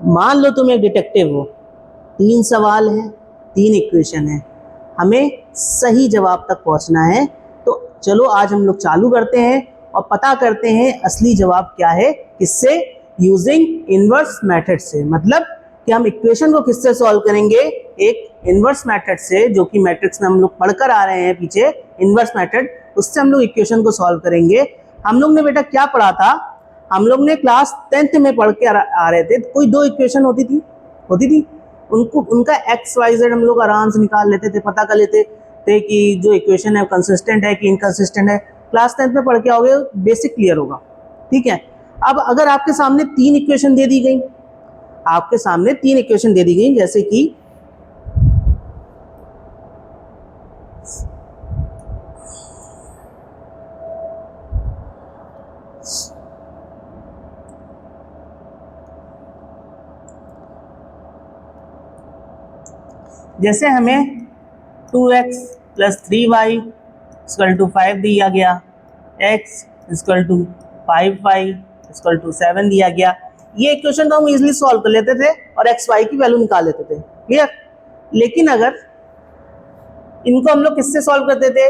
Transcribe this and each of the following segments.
मान लो तुम एक डिटेक्टिव हो, 3 सवाल हैं, 3 इक्वेशन है, हमें सही जवाब तक पहुंचना है। तो चलो आज हम लोग चालू करते हैं और पता करते हैं असली जवाब क्या है। किससे? यूजिंग इनवर्स मेथड से। मतलब कि हम इक्वेशन को किससे सॉल्व करेंगे? एक इनवर्स मेथड से, जो कि मैट्रिक्स में हम लोग पढ़कर आ रहे हैं पीछे, इनवर्स मेथड, उससे हम लोग इक्वेशन को सॉल्व करेंगे। हम लोग ने बेटा क्या पढ़ा था? हम लोग ने क्लास 10th में पढ़ के आ रहे थे, कोई 2 इक्वेशन होती थी, उनको उनका एक्स वाई जेड हम लोग आराम से निकाल लेते थे, पता कर लेते थे कि जो इक्वेशन है कंसिस्टेंट है कि इनकंसिस्टेंट है। क्लास 10th में पढ़ के आओगे, बेसिक क्लियर होगा। ठीक है। अब अगर आपके सामने 3 इक्वेशन दे दी गई, आपके सामने 3 इक्वेशन दे दी गई, जैसे कि जैसे हमें 2x + 3y = 5 दिया गया, x = 5y = 7 दिया गया। ये इक्वेशन तो हम इजीली सॉल्व कर लेते थे और एक्स वाई की वैल्यू निकाल लेते थे। क्लियर? लेकिन अगर इनको हम लोग किससे सॉल्व करते थे?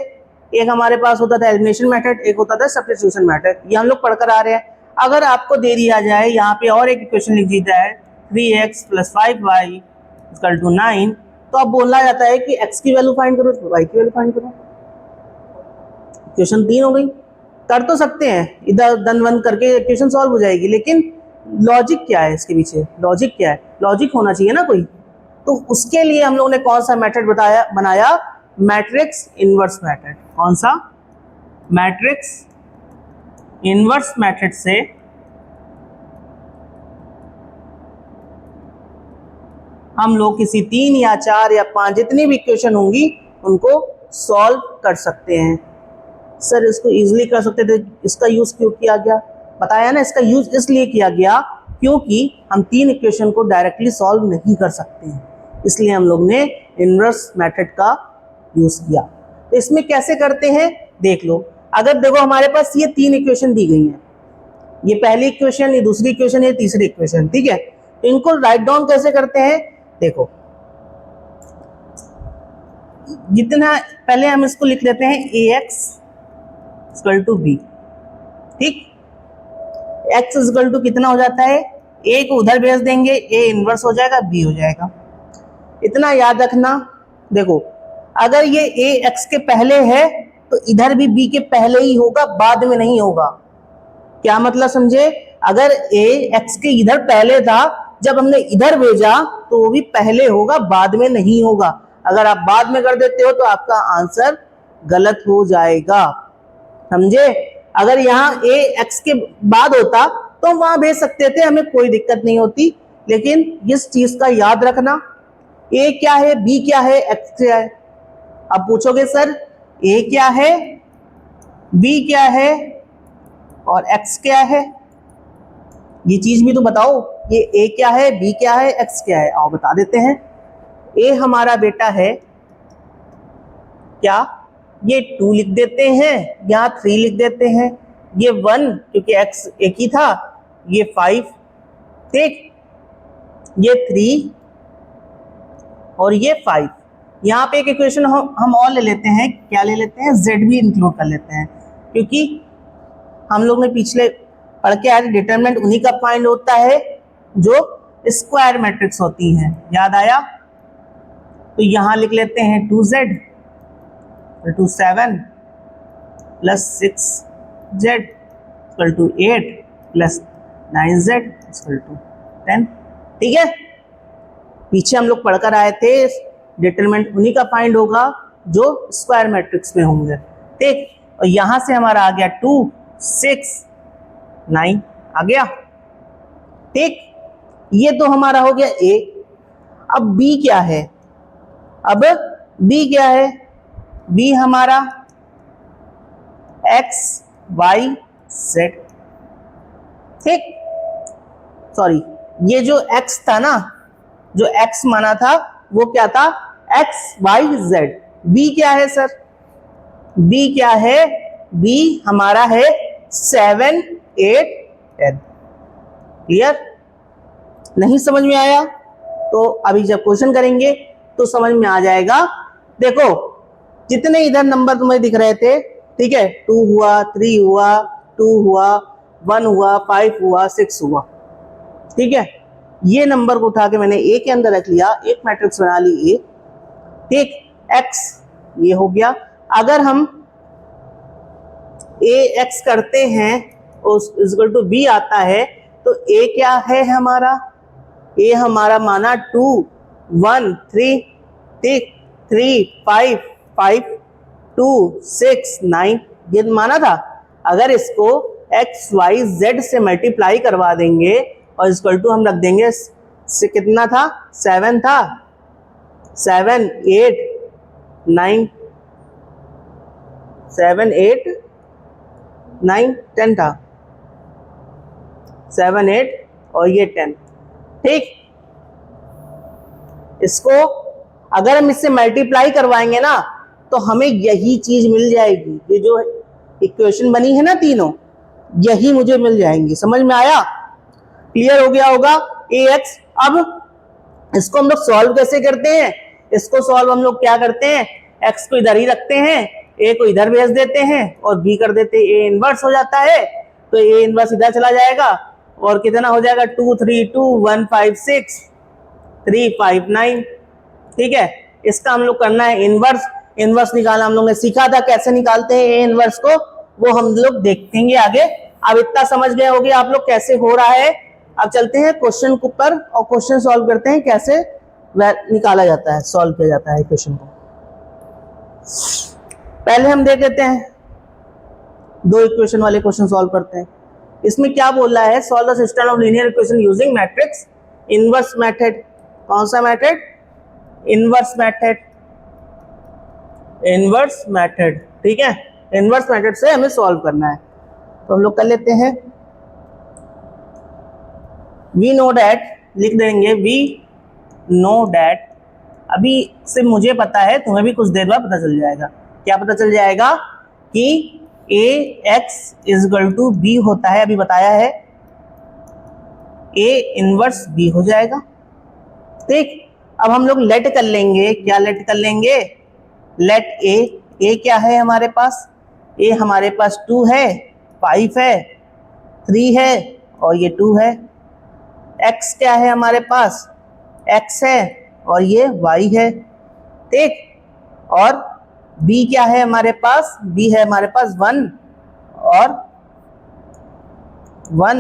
एक हमारे पास होता था एलिमिनेशन मेथड, एक होता था सब्स्टिट्यूशन मेथड। ये हम लोग पढ़कर आ रहे हैं। अगर आपको दे दिया जाए यहाँ पे और एक इक्वेशन लिख दी जाए 3x + 5y = 9, तो अब बोला जाता है कि x की वैल्यू फाइंड करो तो y की वैल्यू फाइंड करो। इक्वेशन 3 हो गई। कर तो सकते हैं, इधर दन वन करके इक्वेशन सॉल्व हो जाएगी, लेकिन लॉजिक क्या है इसके पीछे? लॉजिक क्या है? लॉजिक होना चाहिए ना कोई। तो उसके लिए हम लोगों ने कौन सा मेथड बनाया? Matrix inverse method. कौन सा? मैट्रिक्स इनवर्स मेथड से हम लोग किसी 3 या 4 या 5 जितनी भी इक्वेशन होंगी उनको सॉल्व कर सकते हैं। सर इसको इजीली कर सकते थे, इसका यूज क्यों किया गया? बताया ना, इसका यूज इसलिए किया गया क्योंकि हम 3 इक्वेशन को डायरेक्टली सॉल्व नहीं कर सकते हैं, इसलिए हम लोग ने इनवर्स मेथड का यूज किया। तो इसमें कैसे करते हैं देख लो। अगर देखो हमारे पास ये 3 इक्वेशन दी गई हैं, ये पहली इक्वेशन, ये दूसरी इक्वेशन, ये तीसरी इक्वेशन। ठीक है, तो इनको राइट डाउन कैसे करते हैं? देखो, जितना पहले हम इसको लिख लेते हैं ax = b। ठीक, x = कितना हो जाता है? a को उधर भेज देंगे, a इनवर्स हो जाएगा, b हो जाएगा। इतना याद रखना। देखो, अगर ये a x के पहले है तो इधर भी b के पहले ही होगा, बाद में नहीं होगा। क्या मतलब समझे? अगर a x के इधर पहले था, जब हमने इधर भेजा तो वो भी पहले होगा, बाद में नहीं होगा। अगर आप बाद में कर देते हो तो आपका आंसर गलत हो जाएगा। समझे? अगर यहाँ a x के बाद होता तो हम वहां भेज सकते थे, हमें कोई दिक्कत नहीं होती। लेकिन इस चीज का याद रखना, a क्या है, b क्या है, x क्या है। अब पूछोगे सर a क्या है, b क्या है और x क्या है? ये चीज भी तो बताओ, ये a क्या है, b क्या है, x क्या है? आओ बता देते हैं। a हमारा बेटा है क्या? ये 2 लिख देते हैं, यहाँ 3 लिख देते हैं, ये 1 क्योंकि x एक ही था, ये 5, ठीक, ये 3 और ये 5। यहाँ पे एक इक्वेशन हम और ले लेते हैं। क्या ले लेते हैं? z भी इंक्लूड कर लेते हैं, क्योंकि हम लोग ने पिछले पढ़ के आए डिटरमिनेंट उन्हीं का फाइंड होता है जो स्क्वायर मैट्रिक्स होती हैं। याद आया? तो यहाँ लिख लेते हैं 2z = 7 + 6z = 8 + 9z = 10। ठीक है, पीछे हम लोग पढ़कर आए थे डिटरमिनेंट उन्हीं का फाइंड होगा जो स्क्वायर मैट्रिक्स में होंगे। ठीक, और यहां से हमारा आ गया 2 6 9 आ गया। ठीक, ये तो हमारा हो गया a। अब b क्या है? अब b क्या है? b हमारा x y z। ठीक, सॉरी, ये जो x था ना, जो x माना था वो क्या था? x y z। b क्या है सर? b क्या है? b हमारा है 7 8 10। क्लियर? नहीं समझ में आया तो अभी जब क्वेश्चन करेंगे तो समझ में आ जाएगा। देखो जितने इधर नंबर तुम्हें दिख रहे थे, ठीक है, 2 हुआ, 3 हुआ, 2 हुआ, 1 हुआ, 5 हुआ, 6 हुआ, ठीक है, ये नंबर को उठा के मैंने ए के अंदर रख लिया, एक मैट्रिक्स बना ली ए, ठीक, एक्स ये हो गया। अगर हम ए एक्स करते हैं इक्वल टू बी आता है तो ए क्या है हमारा, ए हमारा माना 2 1 3, ठीक, 3 5 5 2 6 9 ये माना था। अगर इसको एक्स वाई जेड से मल्टीप्लाई करवा देंगे और इक्वल टू हम रख देंगे से कितना था, 7 था, 7 8 9 7 8 9 10 था, 7 8 और ये 10, ठीक। इसको अगर हम इससे मल्टीप्लाई करवाएंगे ना तो हमें यही चीज मिल जाएगी, ये जो इक्वेशन बनी है ना तीनों, यही मुझे मिल जाएंगी। समझ में आया, क्लियर हो गया होगा ए एक्स। अब इसको हम लोग सॉल्व कैसे करते हैं, इसको सॉल्व हम लोग क्या करते हैं, एक्स को इधर ही रखते हैं, ए को इधर भेज देते हैं और बी कर देते हैं, ए इनवर्स हो जाता है तो ए इनवर्स इधर चला जाएगा और कितना हो जाएगा 2 3 2 1 5 6 3 5 9, ठीक है। इसका हम लोग करना है इनवर्स, इनवर्स निकालना हम लोग ने सीखा था, कैसे निकालते हैं ए इनवर्स को वो हम लोग देखेंगे आगे। अब इतना समझ गए होंगे आप लोग कैसे हो रहा है। अब चलते हैं क्वेश्चन के ऊपर और क्वेश्चन सॉल्व करते हैं, कैसे निकाला जाता है, सॉल्व किया जाता है क्वेश्चन को। पहले हम देख लेते हैं, दो इक्वेशन वाले क्वेश्चन सॉल्व करते हैं। इसमें क्या बोल रहा है, solve the system of linear equation using matrix inverse method. कौन सा method, inverse method, inverse method, ठीक है, इनवर्स मेथड से हमें सॉल्व करना है। तो हम लोग कर लेते हैं, वी नो डैट, लिख देंगे वी नो डैट। अभी से मुझे पता है, तुम्हें भी कुछ देर बाद पता चल जाएगा। क्या पता चल जाएगा कि A X is equal to B होता है, अभी बताया है, ए इनवर्स बी हो जाएगा, ठीक। अब हम लोग लेट कर लेंगे, क्या लेट कर लेंगे, लेट ए क्या है हमारे पास, ए हमारे पास 2 है, 5 है, 3 है और ये 2 है। x क्या है हमारे पास, x है और ये y है, ठीक। और b क्या है हमारे पास, b है हमारे पास 1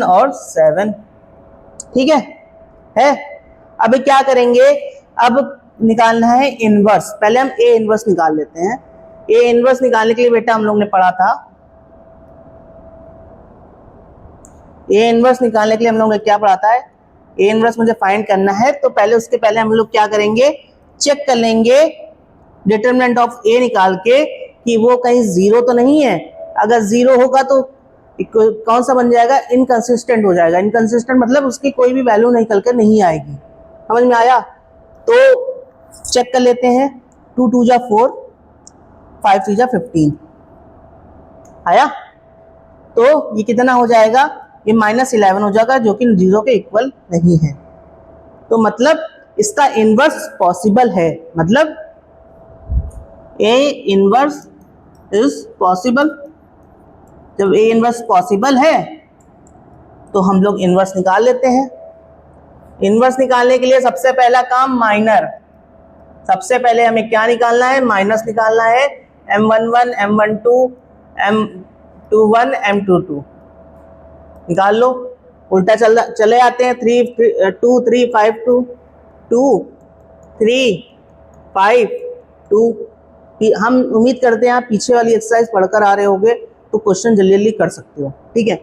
और 7, ठीक है। अब क्या करेंगे, अब निकालना है इनवर्स। पहले हम ए इनवर्स निकाल लेते हैं। ए इनवर्स निकालने के लिए बेटा हम लोग ने पढ़ा था, ए इनवर्स निकालने के लिए हम लोग ने क्या पढ़ा था, ए इनवर्स मुझे फाइंड करना है तो पहले उसके पहले हम लोग क्या करेंगे, चेक कर लेंगे डिटरमिनेंट ऑफ ए निकाल के कि वो कहीं जीरो तो नहीं है। अगर जीरो होगा तो कौन सा बन जाएगा, इनकंसिस्टेंट हो जाएगा। इनकंसिस्टेंट मतलब उसकी कोई भी वैल्यू निकल कर नहीं आएगी। समझ में आया, तो चेक कर लेते हैं, 2 2 जा 4, 5 3 जा 15 आया, तो ये कितना हो जाएगा, ये -11 हो जाएगा जो कि 0 के इक्वल नहीं है। तो मतलब इसका इनवर्स पॉसिबल है, मतलब ए इनवर्स इज पॉसिबल। जब ए इनवर्स पॉसिबल है तो हम लोग इनवर्स निकाल लेते हैं। इनवर्स निकालने के लिए सबसे पहला काम माइनर, सबसे पहले हमें क्या निकालना है, माइनस निकालना है, m11 m12 m21 m22 निकाल लो। उल्टा चले आते हैं, 2 3 5 2 2 3 5 2। हम उम्मीद करते हैं आप पीछे वाली एक्सरसाइज पढ़कर आ रहे होंगे तो क्वेश्चन जल्दी जल्दी कर सकते हो, ठीक है,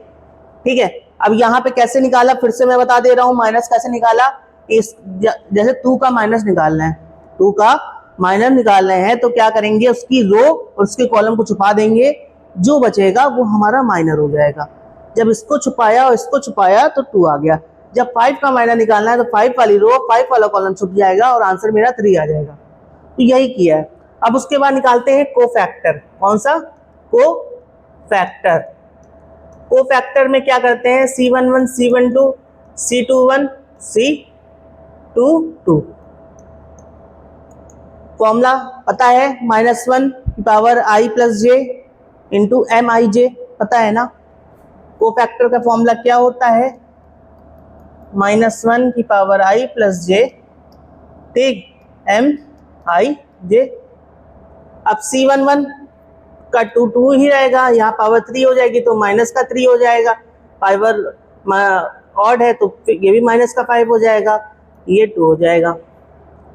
ठीक है। अब यहाँ पे कैसे निकाला, फिर से मैं बता दे रहा हूँ, माइनस कैसे निकाला। इस जैसे 2 का माइनस निकालना है, 2 का माइनस निकालना है तो क्या करेंगे, उसकी रो और उसके कॉलम को छुपा देंगे, जो बचेगा वो हमारा माइनर हो जाएगा। जब इसको छुपाया और इसको छुपाया तो 2 आ गया। जब 5 का माइनर निकालना है तो 5 वाली रो 5 वाला कॉलम छुप जाएगा और आंसर मेरा 3 आ जाएगा। तो यही किया है। अब उसके बाद निकालते हैं कोफैक्टर। कौन सा, कोफैक्टर। कोफैक्टर में क्या करते हैं, C11 C12 C21 C to to. Formula पता है, -1 की पावर आई प्लस जे इंटू एम आई जे, पता है ना। कोफैक्टर का फॉर्मूला क्या होता है, -1 की पावर आई प्लस जे, ठीक, एम आई जे। अब C11 का 2 ही रहेगा, यहाँ पावर 3 हो जाएगी तो -3 हो जाएगा, पावर ऑड है तो ये भी -5 हो जाएगा, ये 2 हो जाएगा।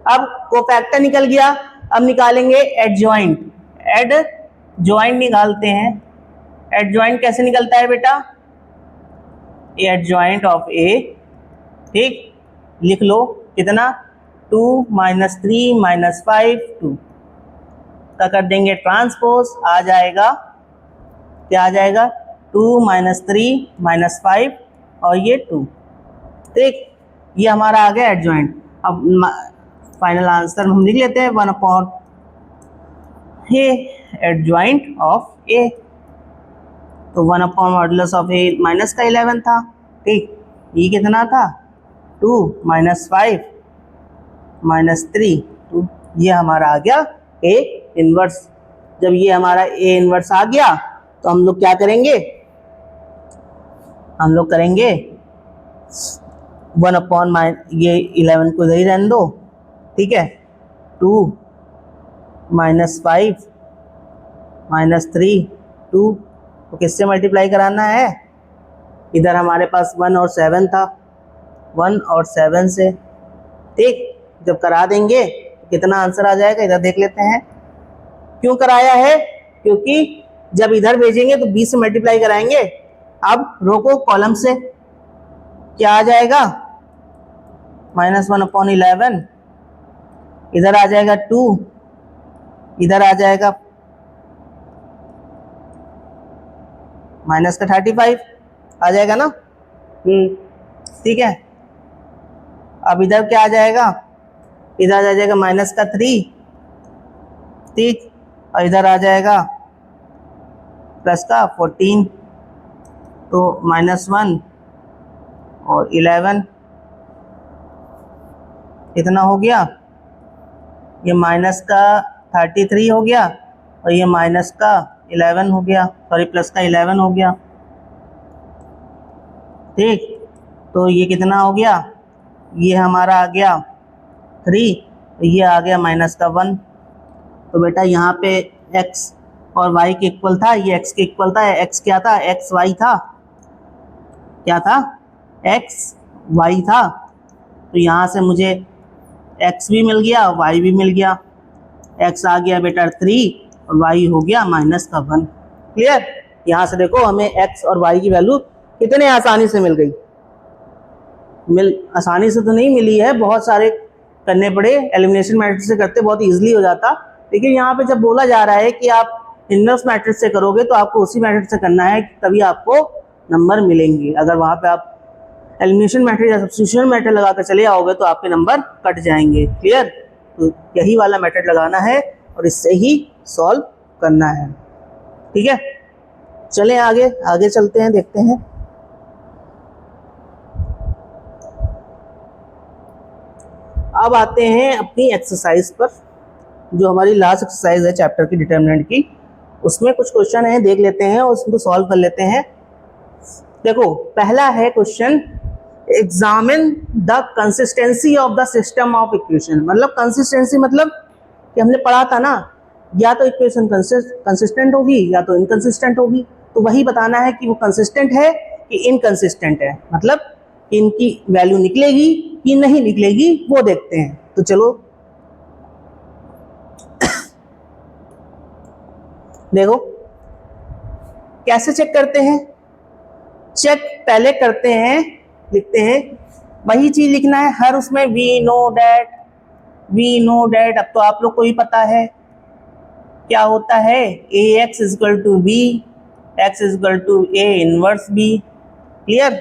अब कोफैक्टर निकल गया, अब निकालेंगे एडजॉइंट। एडजॉइंट निकालते हैं। एडजॉइंट कैसे निकलता है बेटा, एडजॉइंट ऑफ ए, ठीक, लिख लो कितना, 2 -3 -5 2 का कर देंगे ट्रांसपोज, आ जाएगा क्या, आ जाएगा 2 -3 -5 और ये 2, ठीक, ये हमारा आ गया एडजॉइंट। अब फाइनल आंसर हम लिख लेते हैं 1 upon A adjoint of A, तो 1 upon modulus of A minus का 11 था, ठीक, ये कितना था 2 -5 -3 2, ये हमारा आ गया ए इनवर्स। जब ये हमारा ए इनवर्स आ गया तो हम लोग क्या करेंगे, हम लोग करेंगे 1 अपॉन ये 11 को इधर ही रहने दो, ठीक है, 2 -5 -3 2, तो किससे मल्टीप्लाई कराना है, इधर हमारे पास 1 और 7 था, 1 और 7 से, ठीक, जब करा देंगे तो कितना आंसर आ जाएगा, इधर देख लेते हैं। क्यों कराया है, क्योंकि जब इधर भेजेंगे तो 20 से मल्टीप्लाई कराएंगे। अब रोको कॉलम से, क्या आ जाएगा, -1 अपॉन 11, इधर आ जाएगा 2, इधर आ जाएगा -35 आ जाएगा ना, ठीक है। अब इधर क्या आ जाएगा, इधर आ जाएगा -3, ठीक, और इधर आ जाएगा +14, तो -1 और 11 कितना हो गया, ये -33 हो गया और ये -11 हो गया, सॉरी +11 हो गया, ठीक, तो ये कितना हो गया, ये हमारा आ गया 3, तो ये आ गया -1। तो बेटा यहाँ पे x और y के इक्वल था, ये x के इक्वल था, x क्या था, x y था, क्या था, x y था, तो यहाँ से मुझे x भी मिल गया y भी मिल गया, x आ गया बेटा 3 और y हो गया -1। क्लियर, यहाँ से देखो हमें x और y की वैल्यू कितने आसानी से मिल गई, आसानी से तो नहीं मिली है, बहुत सारे करने पड़े, एलिमिनेशन मेथड से करते बहुत इजीली हो जाता, लेकिन यहाँ पे जब बोला जा रहा है कि आप इनवर्स मेथड से करोगे तो आपको उसी मेथड से करना है, तभी आपको नंबर मिलेंगे। अगर वहाँ पे आप एलिमिनेशन मेथड या सब्स्टिट्यूशन मेथड लगा कर चले आओगे तो आपके नंबर कट जाएंगे। क्लियर, तो यही वाला मेथड लगाना है और इससे ही सॉल्व करना है, ठीक है। चलें आगे, आगे चलते हैं, देखते हैं। अब आते हैं अपनी एक्सरसाइज पर, जो हमारी लास्ट एक्सरसाइज है चैप्टर की डिटरमिनेंट की, उसमें कुछ क्वेश्चन है, देख लेते हैं और उसको सॉल्व कर लेते हैं। देखो पहला है question, examine the consistency of the system of equation. मतलब कंसिस्टेंसी मतलब कि हमने पढ़ा था ना, या तो इक्वेशन कंसिस्टेंट होगी या तो इनकंसिस्टेंट होगी, तो वही बताना है कि वो कंसिस्टेंट है कि इनकंसिस्टेंट है, मतलब इनकी वैल्यू निकलेगी कि नहीं निकलेगी वो देखते हैं। तो चलो देखो कैसे चेक करते हैं, चेक पहले करते हैं, लिखते हैं, वही चीज लिखना है हर उसमें, वी नो डैट। अब तो आप लोग को ही पता है क्या होता है, ax = b, x = a inverse b। Clear,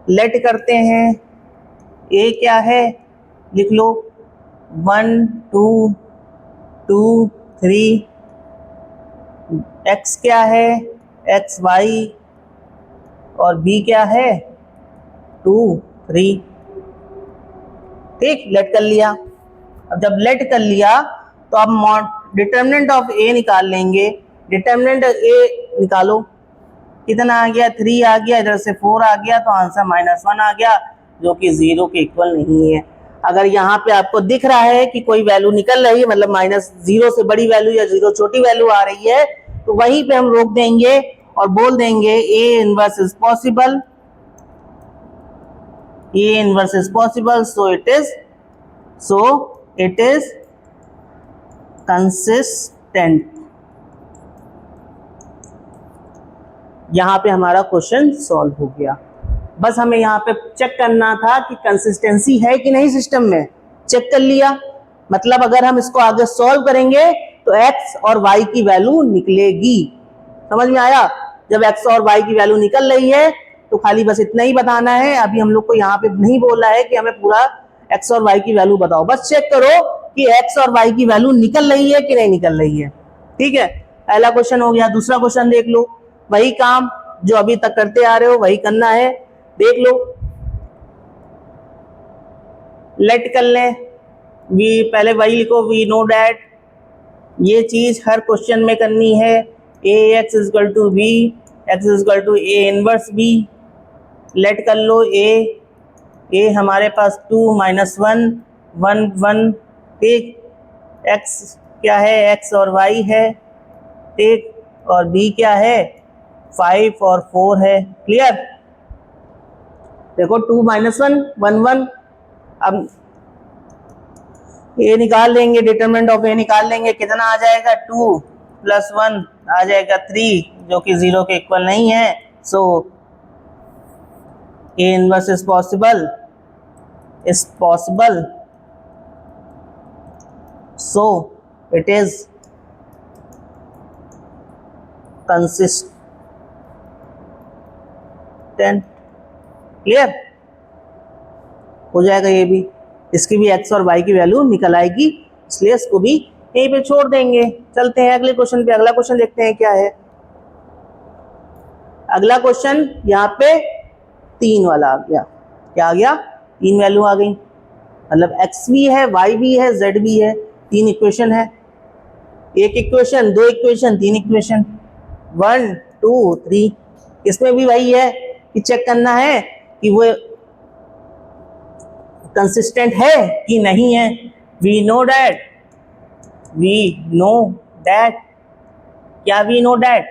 let करते हैं, a क्या है लिख लो, 1 2 2 3, x क्या है x y, और b क्या है 2 3। ठीक, लेट कर लिया। अब जब लेट कर लिया तो अब डिटर्मिनेंट ऑफ ए निकाल लेंगे। डिटर्मिनेंट ए निकालो, कितना आ गया 3 आ गया, इधर से 4 आ गया, तो आंसर -1 आ गया, जो कि 0 के इक्वल नहीं है। अगर यहाँ पे आपको दिख रहा है कि कोई वैल्यू निकल रही है, मतलब -0 से बड़ी वैल्यू या 0 छोटी वैल्यू आ रही है, तो वहीं पे हम रोक देंगे और बोल देंगे ए inverse is possible, A inverse is possible, so it is consistent. यहां पे हमारा क्वेश्चन सॉल्व हो गया। बस हमें यहाँ पे चेक करना था कि कंसिस्टेंसी है कि नहीं सिस्टम में, चेक कर लिया। मतलब अगर हम इसको आगे सॉल्व करेंगे तो x और y की वैल्यू निकलेगी। समझ में आया? जब x और y की वैल्यू निकल रही है तो खाली बस इतना ही बताना है। अभी हम लोग को यहाँ पे नहीं बोला है कि हमें पूरा x और y की वैल्यू बताओ, बस चेक करो कि x और y की वैल्यू निकल रही है कि नहीं निकल रही है। ठीक है, पहला क्वेश्चन हो गया। दूसरा क्वेश्चन देख लो, वही काम जो अभी तक करते आ रहे हो वही करना है, देख लो। लेट कर लें, वी पहले वही लिखो, वी नो डैट, ये चीज हर क्वेश्चन में करनी है। A X is equal to B, X is equal to A inverse B. Let कर लो, ए हमारे पास 2 -1 1 1, ठीक। एक्स क्या है, एक्स और वाई है, ठीक। और बी क्या है, 5 और 4 है। क्लियर? देखो 2 -1 1 1, अब ए निकाल लेंगे, डिटरमिनेंट ऑफ ए निकाल लेंगे, कितना आ जाएगा 2 + 1 आ जाएगा 3, जो कि 0 के इक्वल नहीं है। So A inverse is possible, so it is consistent. Clear हो जाएगा ये भी, इसकी भी x और y की वैल्यू निकल आएगी, इसलिए इसको भी यहीं पे छोड़ देंगे। चलते हैं अगले क्वेश्चन पे। अगला क्वेश्चन देखते हैं क्या है। अगला क्वेश्चन यहाँ पे 3 वाला आ गया। क्या आ गया? 3 वैल्यू आ गई, मतलब x भी है, y भी है, z भी है। 3 इक्वेशन है, एक इक्वेशन, 2 इक्वेशन, 3 इक्वेशन, 1 2 3। इसमें भी वही है कि चेक करना है कि वो कंसिस्टेंट है कि नहीं है। वी नो डैट, क्या वी नो डैट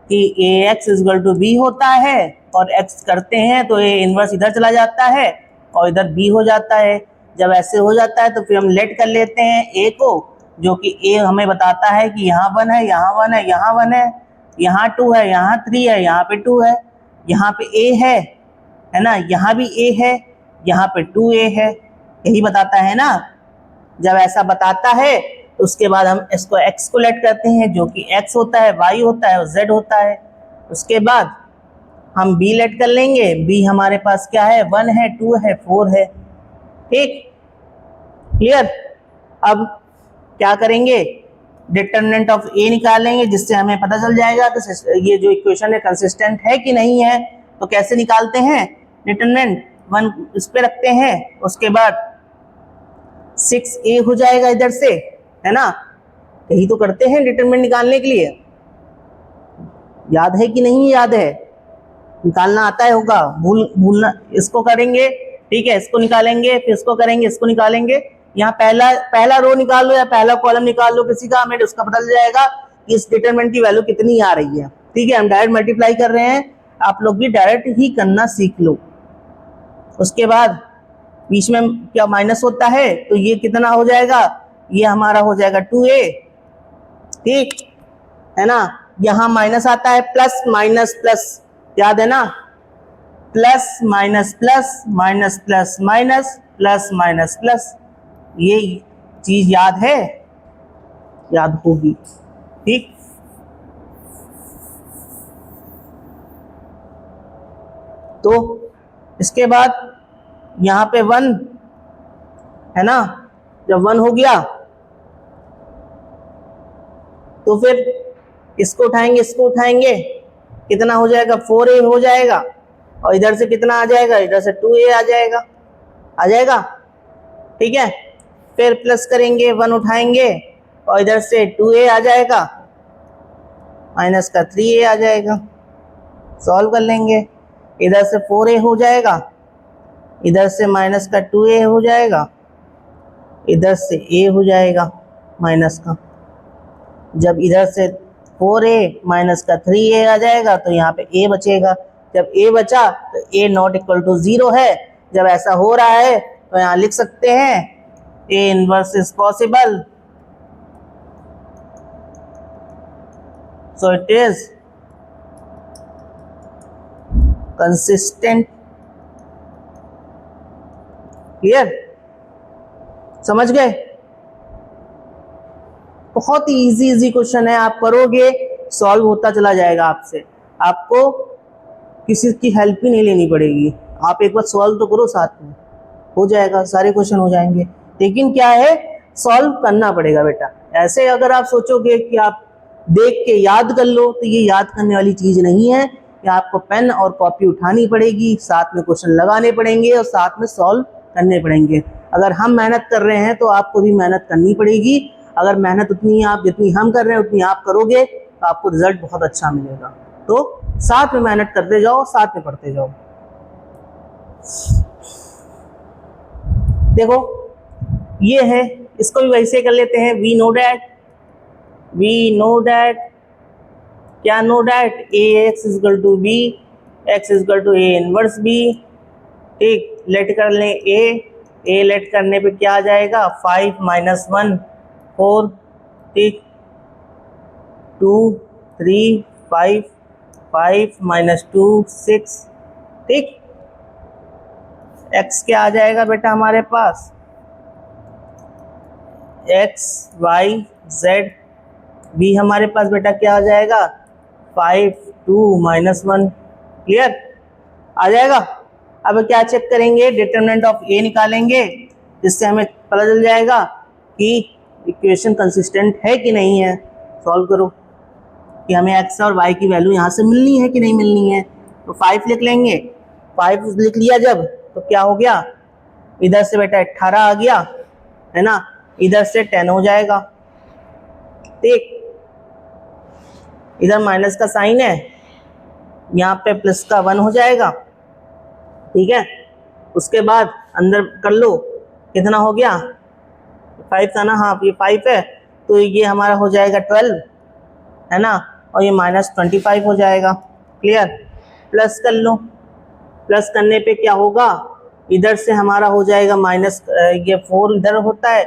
कि A x is equal to B होता है, और x करते हैं तो ए इनवर्स इधर चला जाता है और इधर b हो जाता है। जब ऐसे हो जाता है तो फिर हम लेट कर लेते हैं a को, जो कि a हमें बताता है कि यहाँ 1 है, यहाँ 1 है, यहाँ 1 है, यहाँ 2 है, यहाँ 3 है, यहाँ पे 2 है, यहाँ पे a है ना, यहाँ भी a है, यहाँ पे 2a है, यही बताता है ना। जब ऐसा बताता है तो उसके बाद हम इसको x को लेट करते हैं, जो कि x होता है, y होता है और z होता है। उसके बाद हम b लेट कर लेंगे, b हमारे पास क्या है, 1 है, 2 है, 4 है, ठीक। क्लियर? अब क्या करेंगे, डिटरमिनेंट ऑफ a निकालेंगे, जिससे हमें पता चल जाएगा कि ये जो इक्वेशन है कंसिस्टेंट है कि नहीं है। तो कैसे निकालते हैं, डिटरमिनेंट 1 इस पे रखते हैं, उसके बाद 6a हो जाएगा इधर से, है ना। यही तो करते हैं डिटरमिनेंट निकालने के लिए। याद है कि नहीं याद है? निकालना आता है होगा, भूलना, इसको करेंगे, ठीक है, इसको निकालेंगे, फिर इसको करेंगे, इसको निकालेंगे। यहाँ पहला रो निकाल लो या पहला कॉलम निकाल लो किसी का, हमें उसका पता चल जाएगा कि इस डिटरमिनेंट की वैल्यू कितनी आ रही है। ठीक है, हम डायरेक्ट मल्टीप्लाई कर रहे हैं, आप लोग भी डायरेक्ट ही करना सीख लो। उसके बाद बीच में क्या माइनस होता है, तो ये कितना हो जाएगा, ये हमारा हो जाएगा 2a, ठीक है ना। यहाँ माइनस आता है, प्लस माइनस प्लस, याद है ना, plus minus plus, minus plus minus, plus minus plus, ये चीज याद है, याद होगी, ठीक। तो इसके बाद यहाँ पे 1 है ना, जब 1 हो गया तो फिर इसको उठाएंगे, इसको उठाएंगे, कितना हो जाएगा, 4a हो जाएगा, और इधर से कितना आ जाएगा, इधर से 2a आ जाएगा, ठीक है, फिर प्लस करेंगे, 1 उठाएंगे और इधर से 2a आ जाएगा, माइनस का 3a आ जाएगा, सॉल्व कर लेंगे। इधर से 4a हो जाएगा, इधर से माइनस का 2a हो जाएगा, इधर से a हो जाएगा माइनस का। जब इधर से 4a माइनस का 3a आ जाएगा तो यहाँ पे a बचेगा। जब a बचा तो a नॉट इक्वल टू 0 है। जब ऐसा हो रहा है तो यहाँ लिख सकते हैं a inverse is possible, so it is consistent. Clear, समझ गए? बहुत ही इजी क्वेश्चन है, आप करोगे सॉल्व होता चला जाएगा आपसे, आपको किसी की हेल्प भी नहीं लेनी पड़ेगी। आप एक बार सॉल्व तो करो, साथ में हो जाएगा, सारे क्वेश्चन हो जाएंगे। लेकिन क्या है, सॉल्व करना पड़ेगा बेटा। ऐसे अगर आप सोचोगे कि आप देख के याद कर लो तो ये याद करने वाली चीज नहीं है। कि आपको पेन और कॉपी उठानी पड़ेगी, साथ में क्वेश्चन लगाने पड़ेंगे और साथ में सॉल्व करने पड़ेंगे। अगर हम मेहनत कर रहे हैं तो आपको भी मेहनत करनी पड़ेगी। अगर मेहनत उतनी आप जितनी हम कर रहे हैं उतनी आप करोगे तो आपको रिजल्ट बहुत अच्छा मिलेगा। तो साथ में मेहनत करते जाओ, साथ में पढ़ते जाओ। देखो ये है, इसको भी वैसे कर लेते हैं। वी नो डैट क्या know that A X is equal to B, X is equal to A inverse B. ठीक, लेट कर लें ए लेट करने पे क्या आ जाएगा, 5 माइनस 1 4। ठीक, 2 3 5 5 माइनस 2 6। ठीक, x क्या आ जाएगा बेटा हमारे पास, x y z। b हमारे पास बेटा क्या आ जाएगा, 5 2 माइनस 1। क्लियर, आ जाएगा। अब क्या चेक करेंगे, डिटरमिनेंट ऑफ a निकालेंगे, जिससे हमें पता चल जाएगा कि इक्वेशन कंसिस्टेंट है कि नहीं है। सॉल्व करो कि हमें x और y की वैल्यू यहाँ से मिलनी है कि नहीं मिलनी है। तो 5 लिख लेंगे, 5 लिख लिया जब तो क्या हो गया, इधर से बेटा 18 आ गया है ना, इधर से 10 हो जाएगा। ठीक, इधर माइनस का साइन है, यहाँ पे प्लस का 1 हो जाएगा। ठीक है, उसके बाद अंदर कर लो, कितना हो गया, 5 था ना, हाँ ये 5 है, तो ये हमारा हो जाएगा 12 है ना, और ये माइनस 25 हो जाएगा। क्लियर, प्लस कर लो, प्लस करने पे क्या होगा, इधर से हमारा हो जाएगा माइनस, ये 4 इधर होता है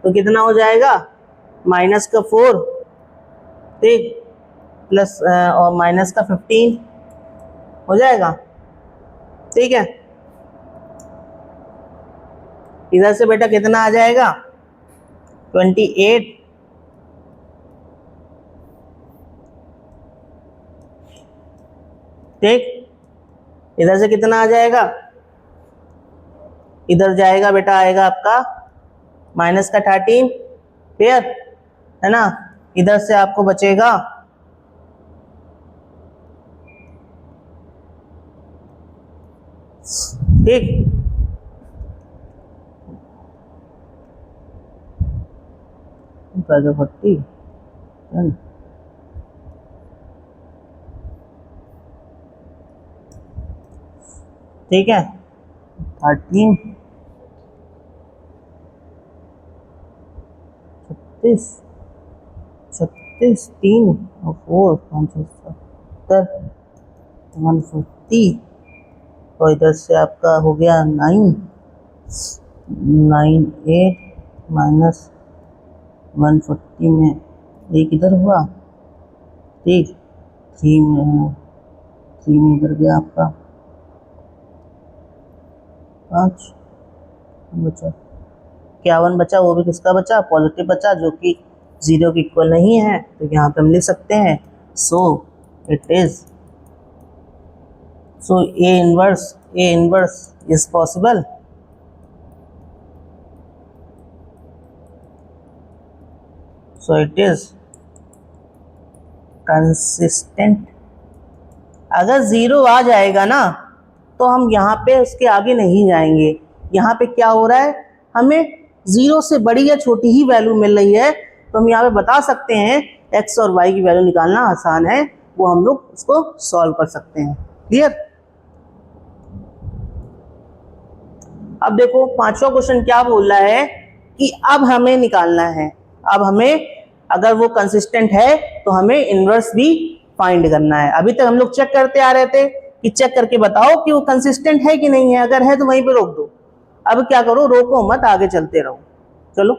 तो कितना हो जाएगा, माइनस का 4। ठीक, प्लस और माइनस का 15 हो जाएगा। ठीक है, इधर से बेटा कितना आ जाएगा, 28। ठीक, इधर से कितना आ जाएगा, इधर जाएगा बेटा, आएगा आपका माइनस का 13। क्लियर है ना, इधर से आपको बचेगा ठीक, जो 40 ठीक है, 13 36 36 3 और 4 570 140, और इधर से आपका हो गया 9 8 माइनस 140 में एक इधर हुआ। ठीक, 3 में 3 में इधर गया आपका 5 बचा, 51 बचा, वो भी किसका बचा, पॉजिटिव बचा, जो कि 0 के इक्वल नहीं है। तो यहाँ पे हम लिख सकते हैं सो it is, so A inverse is possible. So it is consistent. अगर 0 आ जाएगा ना तो हम यहाँ पे उसके आगे नहीं जाएंगे। यहाँ पे क्या हो रहा है, हमें 0 से बड़ी या छोटी ही वैल्यू मिल रही है, तो हम यहाँ पे बता सकते हैं x और y की वैल्यू निकालना आसान है, वो हम लोग उसको सॉल्व कर सकते हैं। क्लियर? अब देखो पांचवा क्वेश्चन क्या बोल रहा है कि अब हमें निकालना है, अब हमें अगर वो कंसिस्टेंट है तो हमें इनवर्स भी फाइंड करना है। अभी तक हम लोग चेक करते आ रहे थे कि चेक करके बताओ कि वो कंसिस्टेंट है कि नहीं है, अगर है तो वहीं पे रोक दो। अब क्या करो, रोको मत, आगे चलते रहो। चलो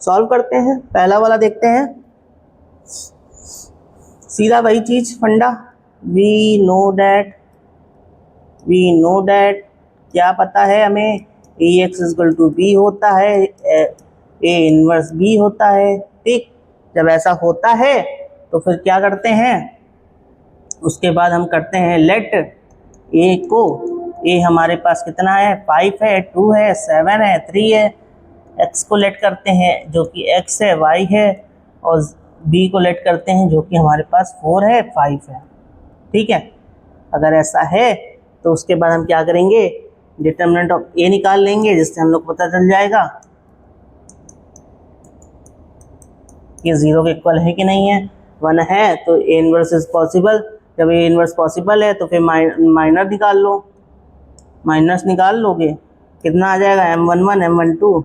सॉल्व करते हैं, पहला वाला देखते हैं। सीधा वही चीज फंडा, वी नो दैट क्या पता है हमें, Ax इक्वल टू बी होता है, ए इनवर्स बी होता है। ठीक, जब ऐसा होता है तो फिर क्या करते हैं, उसके बाद हम करते हैं लेट ए को, ए हमारे पास कितना है, 5 है, 2 है, 7 है, 3 है। एक्स को लेट करते हैं जो कि एक्स है, वाई है, और बी को लेट करते हैं जो कि हमारे पास 4 है, 5 है। ठीक है, अगर ऐसा है तो उसके बाद हम क्या करेंगे, डिटर्मिनेंट ऑफ ए निकाल लेंगे, जिससे हम लोग पता चल जाएगा कि 0 के इक्वल है कि नहीं है। 1 है तो ए इनवर्स इज पॉसिबल, जब ए इनवर्स पॉसिबल है तो फिर माइनर निकाल लो, माइनस निकाल लोगे, कितना आ जाएगा, m11 m12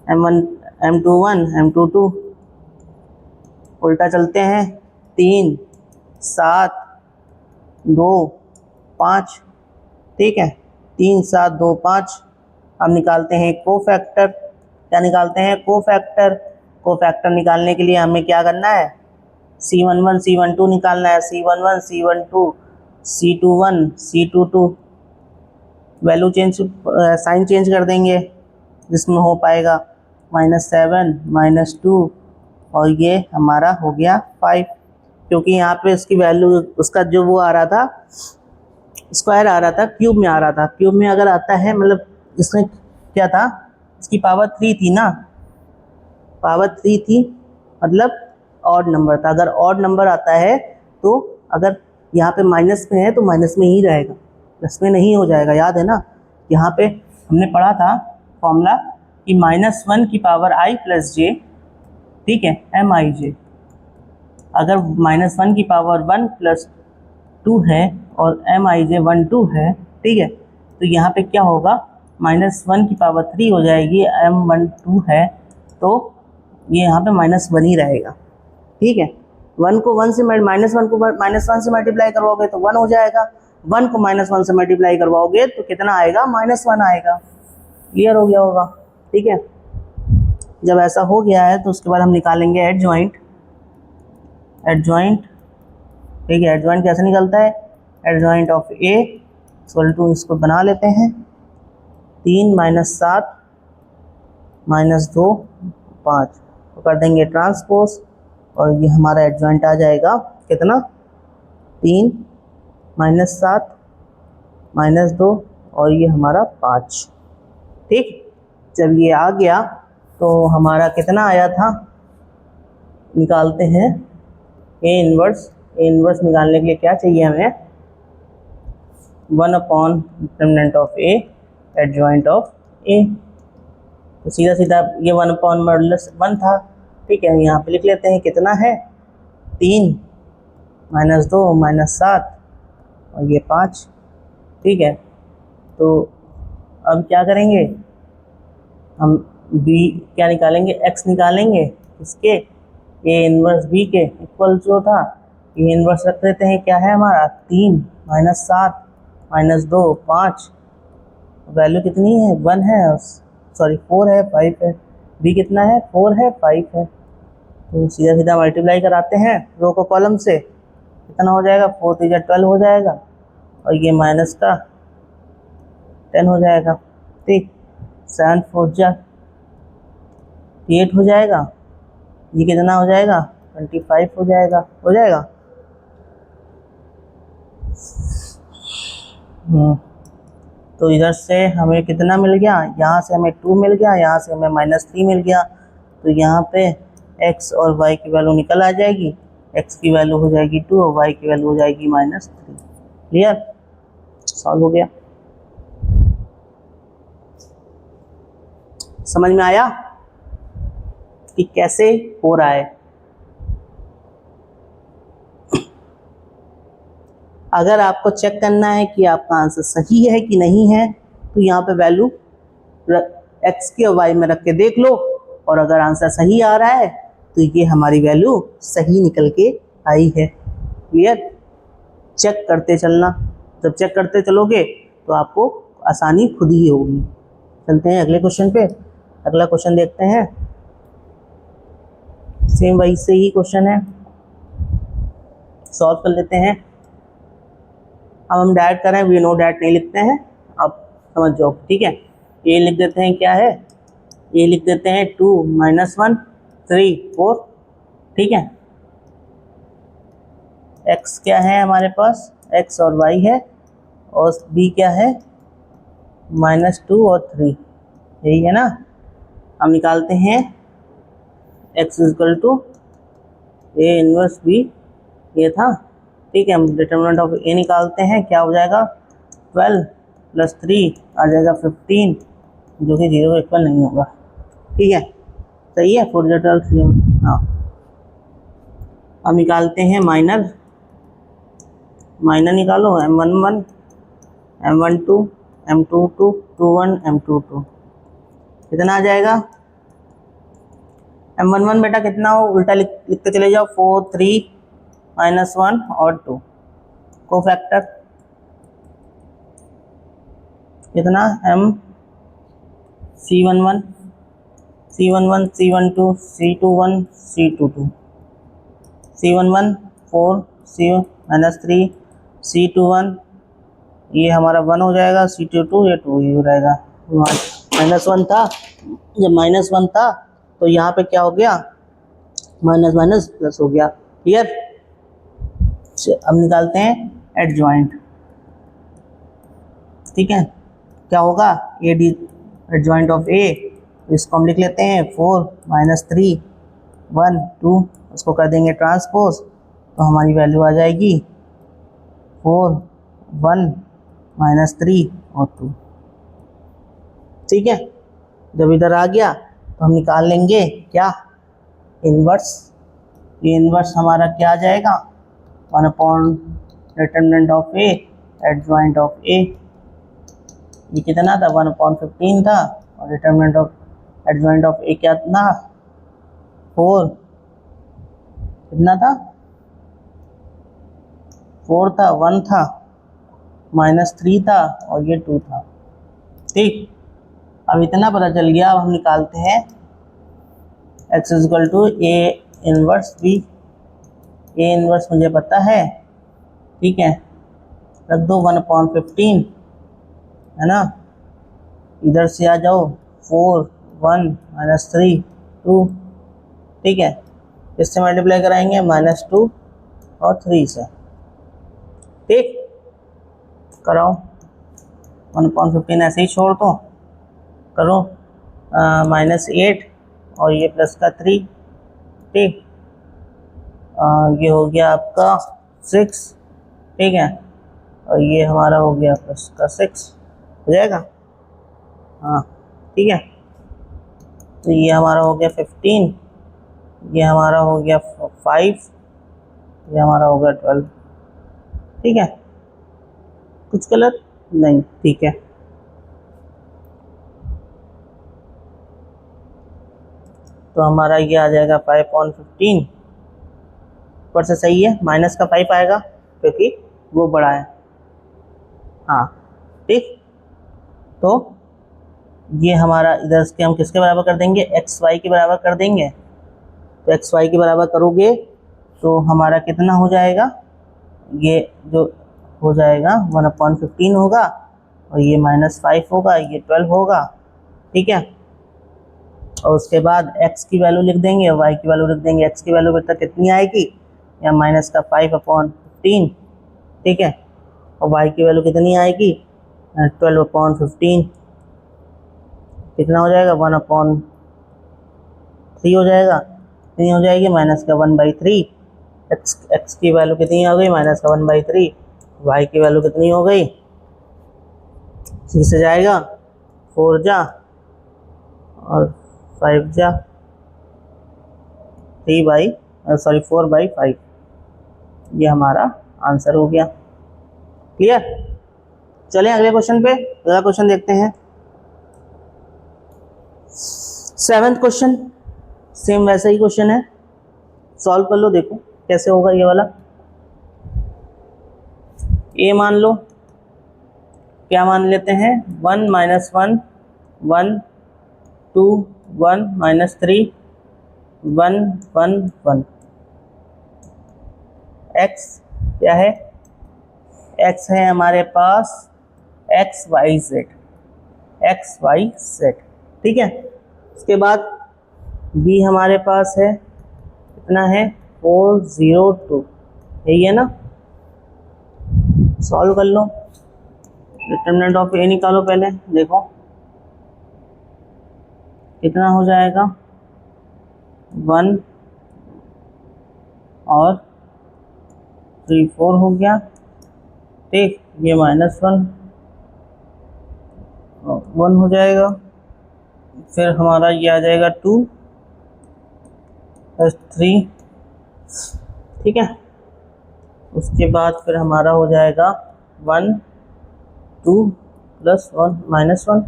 m21 m22, उल्टा चलते हैं, 3 7 2 5। ठीक है, 3 7 2 5। अब निकालते हैं कोफैक्टर, क्या निकालते हैं, कोफैक्टर। कोफैक्टर निकालने के लिए हमें क्या करना है, C11 C12 निकालना है, C11 C12 C21 C22। Value change, sign change कर देंगे जिसमें हो पाएगा, -7 -2, और ये हमारा हो गया 5, क्योंकि यहाँ पे इसकी वैल्यू, उसका जो वो आ रहा था, स्क्वायर आ रहा था, क्यूब में आ रहा था। क्यूब में अगर आता है मतलब इसमें क्या था, इसकी पावर 3 थी ना, पावर 3 थी, मतलब ऑड नंबर था। अगर ऑड नंबर आता है तो अगर यहाँ पे माइनस में है तो माइनस में ही रहेगा, प्लस में नहीं हो जाएगा। याद है ना, यहाँ पे हमने पढ़ा था फॉर्मूला कि -1 की पावर i प्लस जे, ठीक है, MIJ। अगर -1 की पावर 1 प्लस 2 है और MIJ 1 2 है, ठीक है, तो यहाँ पे क्या होगा, -1 की पावर 3 हो जाएगी, M12 है, तो ये यहाँ पे -1 ही रहेगा। ठीक है, 1 को 1 से -1 को -1 से मल्टीप्लाई करवाओगे तो 1 हो जाएगा, 1 को -1 से मल्टीप्लाई करवाओगे तो कितना आएगा, -1 आएगा। क्लियर हो गया होगा। ठीक है, जब ऐसा हो गया है तो उसके बाद हम निकालेंगे एडजॉइंट। ठीक है, एडजॉइंट कैसे निकलता है, adjoint of A equal to, इसको बना लेते हैं, 3 -7 -2 5, तो कर देंगे ट्रांसपोज, और ये हमारा एडजॉइंट आ जाएगा कितना, 3 -7 -2 और ये हमारा 5। ठीक, जब ये आ गया तो हमारा कितना आया था, निकालते हैं ए इनवर्स निकालने के लिए क्या चाहिए हमें, 1 determinant of A adjoint of A. तो सीधा सीधा ये 1/1 था। ठीक है, यहाँ पे लिख लेते हैं कितना है, 3 -2 -7 और ये 5। ठीक है, तो अब क्या करेंगे, हम बी क्या निकालेंगे, एक्स निकालेंगे, इसके ए इनवर्स बी के इक्वल जो था, ए इनवर्स रख देते हैं, क्या है हमारा, 3 -7 -2 5, वैल्यू कितनी है, 1 है, सॉरी 4 है, 5 है, बी कितना है, 4 है, 5 है। तो सीधा सीधा मल्टीप्लाई कराते हैं रो को कॉलम से, कितना हो जाएगा, 4 3 12 हो जाएगा, और ये माइनस का 10 हो जाएगा। ठीक, 7 4 8 हो जाएगा, ये कितना हो जाएगा, 25 हो जाएगा, तो इधर से हमें कितना मिल गया, यहाँ से हमें 2 मिल गया, यहाँ से हमें -3 मिल गया, तो यहाँ पे x और y की वैल्यू निकल आ जाएगी, x की वैल्यू हो जाएगी 2 और y की वैल्यू हो जाएगी -3। क्लियर, सॉल्व हो गया। समझ में आया कि कैसे हो रहा है? अगर आपको चेक करना है कि आपका आंसर सही है कि नहीं है, तो यहाँ पे वैल्यू x की और y में रख के देख लो, और अगर आंसर सही आ रहा है तो ये हमारी वैल्यू सही निकल के आई है। क्लियर? चेक करते चलना, जब चेक करते चलोगे तो आपको आसानी खुद ही होगी। चलते हैं अगले क्वेश्चन पे। अगला क्वेश्चन देखते हैं, सेम वही से ही क्वेश्चन है, सॉल्व कर लेते हैं। अब हम डायरेक्ट करें, वी नो डैट नहीं लिखते हैं, आप समझ जाओ, ठीक है। ये लिख देते हैं, क्या है ये लिख देते हैं 2 - 1 3 4, ठीक है। x क्या है हमारे पास, x और y है, और b क्या है -2 और 3, यही है ना। हम निकालते हैं x = a इनवर्स b, ये था, ठीक है। हम डिटरमिनेंट ऑफ a निकालते हैं, क्या हो जाएगा 12 + 3 आ जाएगा 15, जो कि 0 के इक्वल नहीं होगा, ठीक है। सही है, 4 हाँ। अब निकालते हैं माइनर निकालो, m11 m12 m22 21 m22, कितना आ जाएगा? m11 बेटा कितना हो, उल्टा लिखते चले जाओ, 4 3 -1 और 2 को फैक्टर कितना, C11 C11 C12 C21 C22, C11 4 C -3 C21 ये हमारा 1 हो जाएगा, C22 ये 2 ही हो जाएगा। -1 था, जब -1 था तो यहाँ पे क्या हो गया, माइनस माइनस प्लस हो गया। क्लियर? अब निकालते हैं एडजॉइंट, ठीक है। क्या होगा, ए डी एडजॉइंट ऑफ ए, इसको हम लिख लेते हैं 4 - 3 1 2, उसको कर देंगे ट्रांसपोज, तो हमारी वैल्यू आ जाएगी 4 1 -3 और 2, ठीक है। जब इधर आ गया तो हम निकाल लेंगे क्या, इन्वर्स। ये इन्वर्स हमारा क्या आ जाएगा, 1 determinant of A adjoint of A, ये कितना था 1/15 था, और determinant of adjoint of A क्या था 4, कितना था 4 था, 1 था, -3 था और ये 2 था, ठीक। अब इतना पता चल गया। अब हम निकालते हैं x = a inverse b, a inverse मुझे पता है, ठीक है, रख दो 1/15, है ना। इधर से आ जाओ 4 1 -3 2, ठीक है। इससे मल्टीप्लाई कराएंगे -2 और 3 से, ठीक। कराओ 1/15 ऐसे ही छोड़ दो, करो -8 और ये प्लस का 3, ठीक। ये हो गया आपका 6, ठीक है, और ये हमारा हो गया प्लस का 6, हो जाएगा, हाँ, ठीक है। तो ये हमारा हो गया 15, ये हमारा हो गया 5, ये हमारा हो गया 12, ठीक है। कुछ कलर नहीं, ठीक है। तो हमारा ये आ जाएगा 5/15, ऊपर से सही है, माइनस का 5 आएगा क्योंकि वो बड़ा है, हाँ, ठीक। तो ये हमारा इधर से हम किसके बराबर कर देंगे, एक्स वाई के बराबर कर देंगे। तो एक्स वाई के बराबर करोगे तो हमारा कितना हो जाएगा, ये जो हो जाएगा 1/15 होगा, और ये -5 होगा, ये 12 होगा, ठीक है। और उसके बाद x की वैल्यू लिख देंगे, y की वैल्यू लिख देंगे। x की वैल्यू बेटा कितनी आएगी, या माइनस का 5/15, ठीक है, और y की वैल्यू कितनी आएगी 12/15, कितना हो जाएगा 1/3 हो जाएगा, कितनी हो जाएगी माइनस का 1/3। x की वैल्यू कितनी हो गई माइनस का 1/3, y की वैल्यू कितनी हो गई, 3 से जाएगा 4 जा और 5 जा 4/5, ये हमारा आंसर हो गया। क्लियर? चलें अगले क्वेश्चन पे। अगला क्वेश्चन देखते हैं। 7th क्वेश्चन, सेम वैसा ही क्वेश्चन है, सॉल्व कर लो, देखो कैसे होगा ये वाला। ए मान लो, क्या मान लेते हैं, 1 - 1 1 2 1 - 3 1 1 1। एक्स क्या है, एक्स है हमारे पास XYZ, XYZ, ठीक है। उसके बाद बी हमारे पास है, कितना है, 402, यही है ना। सॉल्व कर लो, डिटरमिनेंट ऑफ ए निकालो पहले, देखो कितना हो जाएगा, 1 और 3 4 हो गया, ठीक। ये -1 1 हो जाएगा, फिर हमारा ये आ जाएगा 2 + 3, ठीक है। उसके बाद फिर हमारा हो जाएगा 1 2 + 1 -1,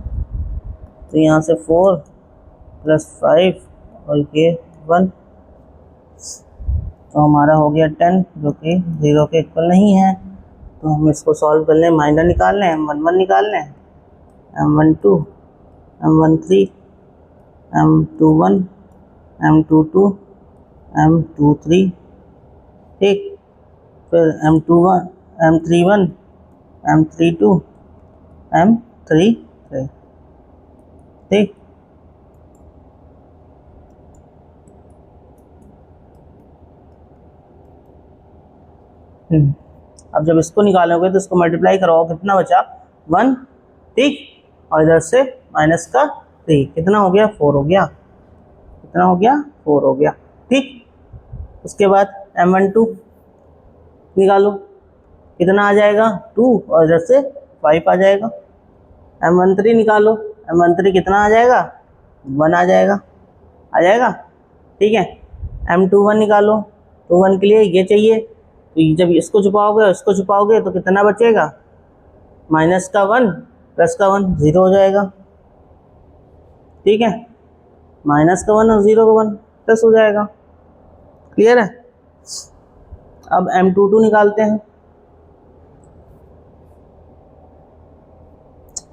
तो यहाँ से 4 + 5 और ये 1, तो हमारा हो गया 10, जो कि 0 के इक्वल नहीं है। तो हम इसको सॉल्व कर लें, माइनर निकालने हैं, M11 निकालने हैं, M12 M13 M21 M22 M23, ठीक। फिर M21 M31 M32 M33, ठीक। अब जब इसको निकालोगे तो इसको मल्टीप्लाई करो, कितना बचा, 1, ठीक। और इधर से माइनस का 3, कितना हो गया, 4 हो गया, कितना हो गया, 4 हो गया, ठीक। उसके बाद M12 निकालो, कितना आ जाएगा, 2 और इधर से 5 आ जाएगा। M13 निकालो, M13 कितना आ जाएगा, 1 आ जाएगा, ठीक है। M21 निकालो, 21 के लिए ये चाहिए, तो जब इसको छुपाओगे और इसको छुपाओगे तो कितना बचेगा, -1 +1 0 हो जाएगा, ठीक है। -1 और 0 का 1 प्लस हो जाएगा। क्लियर है? अब M22 निकालते हैं,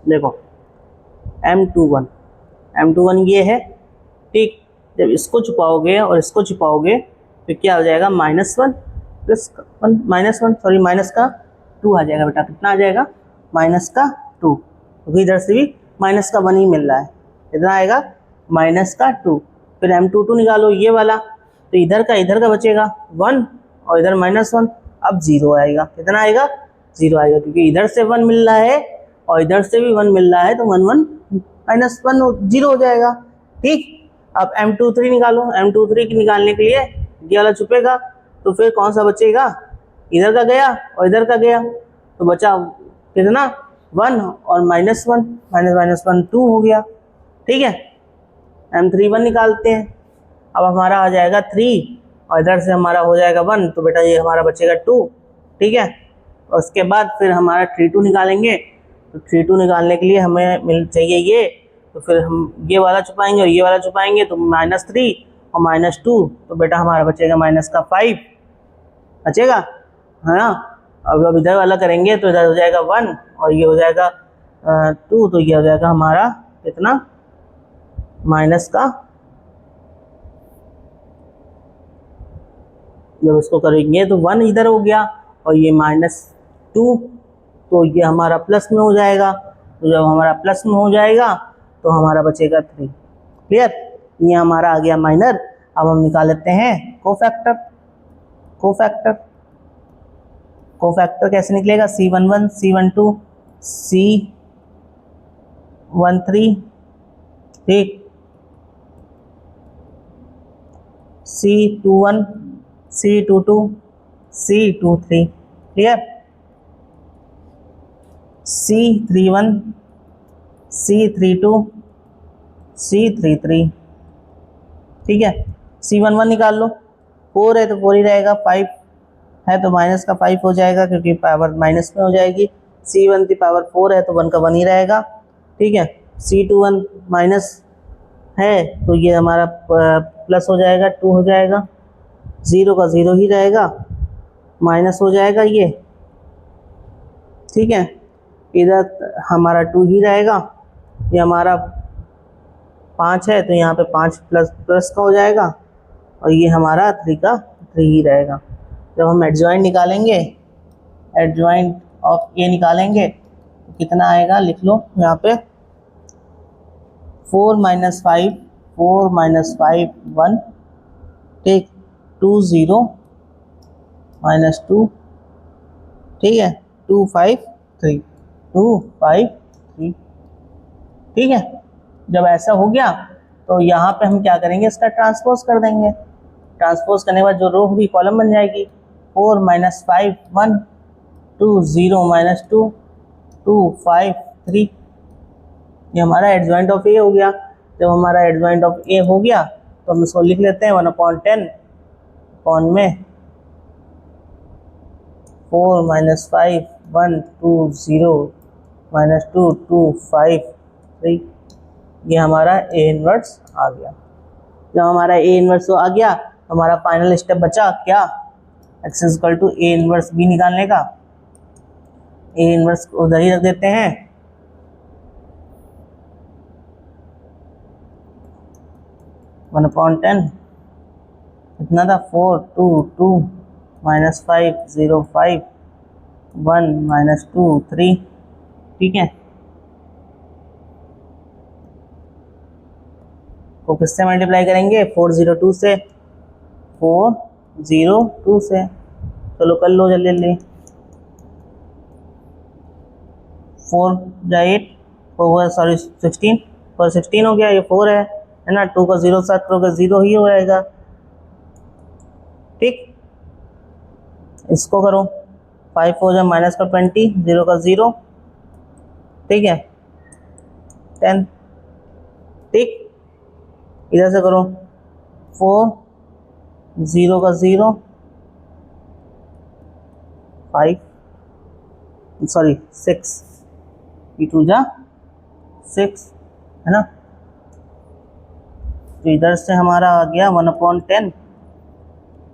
देखो M21 ये है, ठीक। जब इसको छुपाओगे और इसको छुपाओगे तो क्या हो जाएगा, -1 + 1 सॉरी -2 आ जाएगा बेटा, कितना आ जाएगा, -2, क्योंकि इधर से भी -1 ही मिल रहा है, कितना आएगा, -2। फिर M22 निकालो ये वाला, तो इधर का बचेगा 1 और इधर -1, अब 0 आएगा, कितना आएगा, 0 आएगा, क्योंकि इधर से 1 मिल रहा है और इधर से भी 1 मिल रहा है, तो 1 1 -1 0 हो जाएगा, ठीक। अब M23 निकालो, M23 की निकालने के लिए ये वाला छुपेगा, तो फिर कौन सा बचेगा, इधर का गया और इधर का गया, तो बचा कितना, 1 और -1 2 हो गया, ठीक है। M31 निकालते हैं, अब हमारा आ जाएगा 3 और इधर से हमारा हो जाएगा 1, तो बेटा ये हमारा बचेगा 2, ठीक है। और उसके बाद फिर हमारा 32 निकालेंगे, तो 32 निकालने के लिए हमें चाहिए ये, तो फिर हम ये वाला छुपाएंगे और ये वाला छुपाएंगे, तो -3 और -2, तो बेटा हमारा बचेगा -5 बचेगा, है ना। अब इधर वाला करेंगे तो इधर हो जाएगा 1 और ये हो जाएगा 2, तो ये हो जाएगा हमारा कितना, माइनस का, जब इसको करेंगे तो 1 इधर हो गया और ये -2, तो ये हमारा प्लस में हो जाएगा, तो जब हमारा प्लस में हो जाएगा तो हमारा बचेगा 3। क्लियर? ये हमारा आ गया माइनर। अब हम निकाल लेते हैं कोफैक्टर। कोफैक्टर कैसे निकलेगा, C11 C12 C13, ठीक, C21 C22 C23, clear. C31 C32 C33, ठीक है। C11 निकाल लो, 4 है तो 4 ही रहेगा, 5 है तो माइनस का 5 हो जाएगा क्योंकि पावर माइनस में हो जाएगी। C1 की पावर 4 है तो 1 का 1 ही रहेगा, ठीक है। C21 माइनस है तो ये हमारा प्लस हो जाएगा, 2 हो जाएगा, 0 का 0 ही रहेगा, माइनस हो जाएगा ये, ठीक है। इधर हमारा 2 ही रहेगा, ये हमारा 5 है तो यहाँ पे 5 प्लस प्लस का हो जाएगा और ये हमारा 3 का 3 ही रहेगा। जब हम एडजॉइंट निकालेंगे, एडजॉइंट ऑफ ए निकालेंगे तो कितना आएगा, लिख लो यहाँ पे 4 - 5, 4 - 5 1, ठीक, 2 0 -2, ठीक है, 2 5 3, 2 5 3, ठीक है। जब ऐसा हो गया तो यहाँ पे हम क्या करेंगे, इसका ट्रांसपोज कर देंगे। ट्रांसपोज करने के बाद जो रो होगी कॉलम बन जाएगी। 4 - 5 1, 2 0 -2, 2 5 3, ये हमारा एडजॉइंट ऑफ ए हो गया। जब हमारा एडजॉइंट ऑफ ए हो गया तो हम इसको लिख लेते हैं 1/10 कौन में 4 - 5 1 2 0 -2 2 5 3, ये हमारा ए इनवर्स आ गया। जब हमारा ए इनवर्स आ गया तो हमारा फाइनल स्टेप बचा क्या, x = ए इनवर्स बी निकालने का। ए इनवर्स उधर ही रख देते हैं, वन अपॉन 10 कितना था, 4 2 2 -5 0 5 1 -2 3, ठीक है। को किससे मल्टीप्लाई करेंगे, 402 से, 402 से, चलो कर लो जल्दी जल्दी। 4 जा 8, 16, 16 हो गया, ये 4 है ना। 2 का 0 साथ करोगे 0 ही हो जाएगा, ठीक। इसको करो, 5 हो जाए माइनस का 20, 0 का 0, ठीक है, 10, ठीक। इधर से करो 4 0 का 0 5 सॉरी 6, 2 जा 6 है ना। तो इधर से हमारा आ गया 1/10,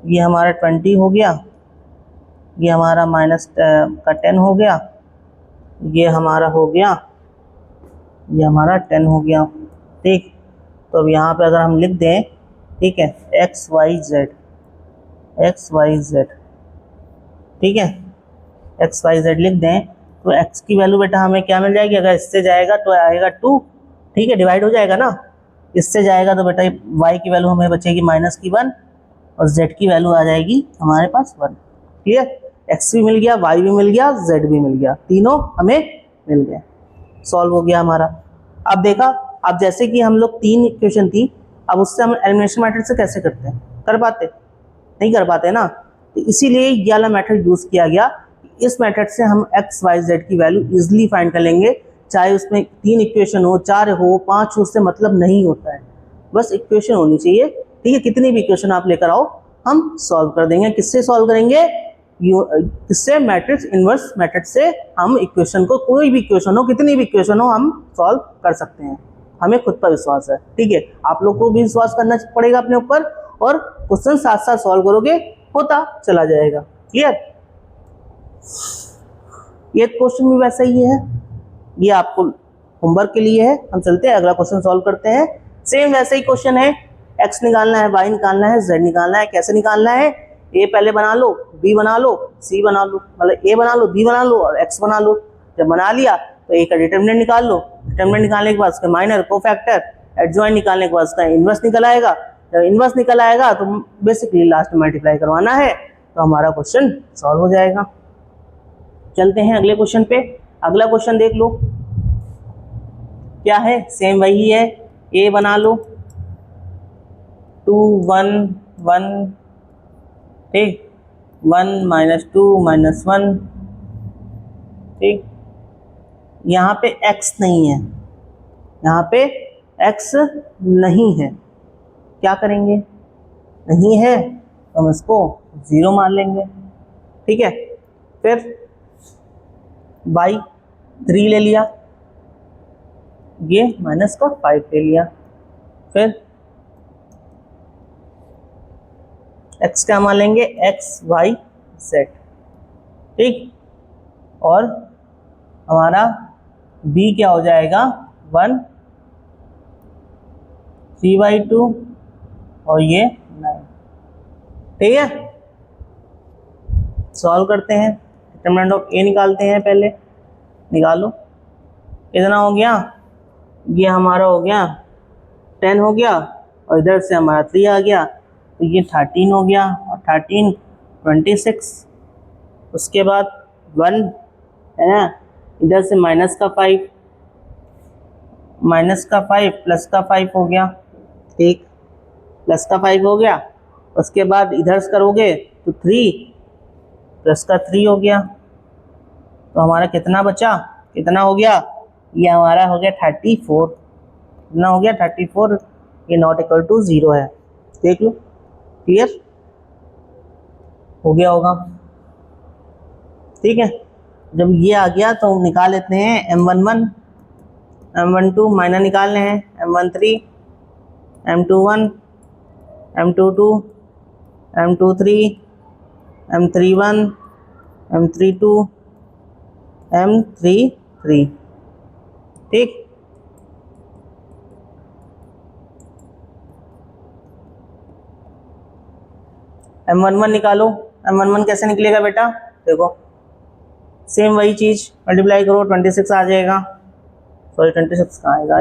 ये हमारा 20 हो गया, ये हमारा माइनस का 10 हो गया, ये हमारा हो गया, ये हमारा 10 हो गया, ठीक। तो अब यहाँ पे अगर हम लिख दें, ठीक है, x y z, ठीक है, x y z लिख दें तो x की वैल्यू बेटा हमें क्या मिल जाएगी, अगर इससे जाएगा तो आएगा 2, ठीक है, डिवाइड हो जाएगा ना। इससे जाएगा तो बेटा y की वैल्यू हमें बचेगी -1 और z की वैल्यू आ जाएगी हमारे पास 1, क्लियर। x भी मिल गया, y भी मिल गया, z भी मिल गया, तीनों हमें मिल गए, सॉल्व हो गया हमारा। अब देखा, अब जैसे कि हम लोग 3 इक्वेशन थी, अब उससे हम एलिमिनेशन मेथड से कैसे करते हैं, कर पाते नहीं कर पाते ना, तो इसीलिए ये वाला मेथड यूज़ किया गया। इस मेथड से हम x y z की वैल्यू इजीली फाइंड कर लेंगे, चाहे उसमें 3 इक्वेशन हो, 4 हो, 5 हो, उससे मतलब नहीं होता है, बस इक्वेशन होनी चाहिए, ठीक है। कितनी भी इक्वेशन आप लेकर आओ हम सॉल्व कर देंगे। किससे सॉल्व करेंगे, किससे, मैट्रिक्स इनवर्स मेथड से हम इक्वेशन को, कोई भी इक्वेशन हो, कितनी भी इक्वेशन हो, हम सॉल्व कर सकते हैं। हमें खुद पर विश्वास है, ठीक है। आप लोग को भी विश्वास करना पड़ेगा अपने ऊपर, और क्वेश्चन साथ साथ सॉल्व करोगे, होता चला जाएगा, क्लियर। ये क्वेश्चन भी वैसा ही है, ये आपको होमवर्क के लिए है। हम चलते हैं अगला क्वेश्चन सॉल्व करते हैं। सेम वैसा ही क्वेश्चन है, x निकालना है, y निकालना है, z निकालना है। कैसे निकालना है, a पहले बना लो, b बना लो, c बना लो, मतलब a बना लो, b बना लो और x बना लो। जब बना लिया तो a का डिटरमिनेंट निकाल लो, डिटरमिनेंट निकालने के बाद उसके माइनर, कोफैक्टर, एडजॉइंट निकालने के बाद उसका इनवर्स निकल आएगा। जब इनवर्स निकल आएगा तो बेसिकली लास्ट में मल्टीप्लाई करवाना है, तो हमारा क्वेश्चन सॉल्व हो जाएगा। चलते हैं अगले क्वेश्चन पे। अगला क्वेश्चन देख लो क्या है, सेम वही है, a बना लो, 2 1 1, ठीक, 1 -2 -1, ठीक। यहाँ पे x नहीं है, यहाँ पे x नहीं है, क्या करेंगे, नहीं है तो हम इसको 0 मान लेंगे, ठीक है। फिर y 3 ले लिया, ये माइनस का 5 ले लिया, फिर x क्या मान लेंगे, x y z, ठीक। और हमारा b क्या हो जाएगा, 1 3/2 और ये 9, ठीक है। सॉल्व करते हैं, डिटरमिनेंट ऑफ a निकालते हैं, पहले निकालो कितना हो गया, ये हमारा हो गया 10 हो गया और इधर से हमारा 3 आ गया, तो ये 13 हो गया और 13 26, उसके बाद 1 है ना, इधर से माइनस का 5 प्लस का 5 हो गया, ठीक, प्लस का 5 हो गया, उसके बाद इधर से करोगे तो 3 प्लस का 3 हो गया, तो हमारा कितना बचा, कितना हो गया, ये हमारा हो गया 34, कितना हो गया 34, ये नॉट इक्वल टू 0 है, देख लो, क्लियर हो गया होगा, ठीक है। जब ये आ गया तो निकाल लेते हैं M11 M12 माइनर निकालने हैं, M13 M21 M22 M23 M31 M32 M33, ठीक। M11 निकालो, M11 कैसे निकलेगा बेटा, देखो सेम वही चीज मल्टीप्लाई करो, 26 आ जाएगा, सॉरी 26 कहाँ आएगा,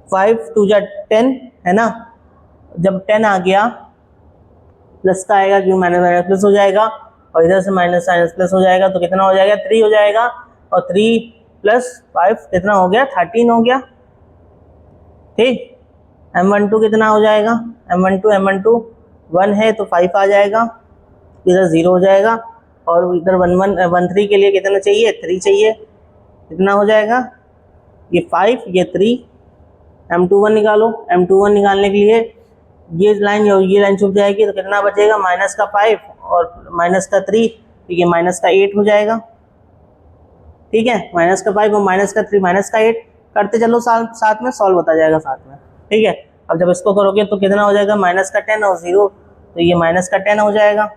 5 2 जा 10 है ना, जब 10 आ गया प्लस का आएगा, क्यों माइनस माइनस प्लस हो जाएगा, और इधर से माइनस माइनस प्लस हो जाएगा, तो कितना हो जाएगा 3 हो जाएगा, और 3 प्लस 5 कितना हो गया 13 हो गया, ठीक। M12 कितना हो जाएगा, M12 1 है तो 5 आ जाएगा, इधर 0 हो जाएगा, और इधर 13 के लिए कितना चाहिए, 3 चाहिए, कितना हो जाएगा, ये 5 ये 3, M21 निकालो, M21 निकालने के लिए ये लाइन और ये लाइन छूट जाएगी, तो कितना बचेगा, माइनस का 5 और माइनस का 3, तो ये माइनस का 8 हो जाएगा, ठीक है। माइनस का 5 और माइनस का 3 माइनस का 8 करते चलो, साथ में सॉल्व होता जाएगा साथ में, ठीक है। अब जब इसको करोगे तो कितना हो जाएगा, माइनस का 10 और 0, तो ये माइनस का 10 हो जाएगा,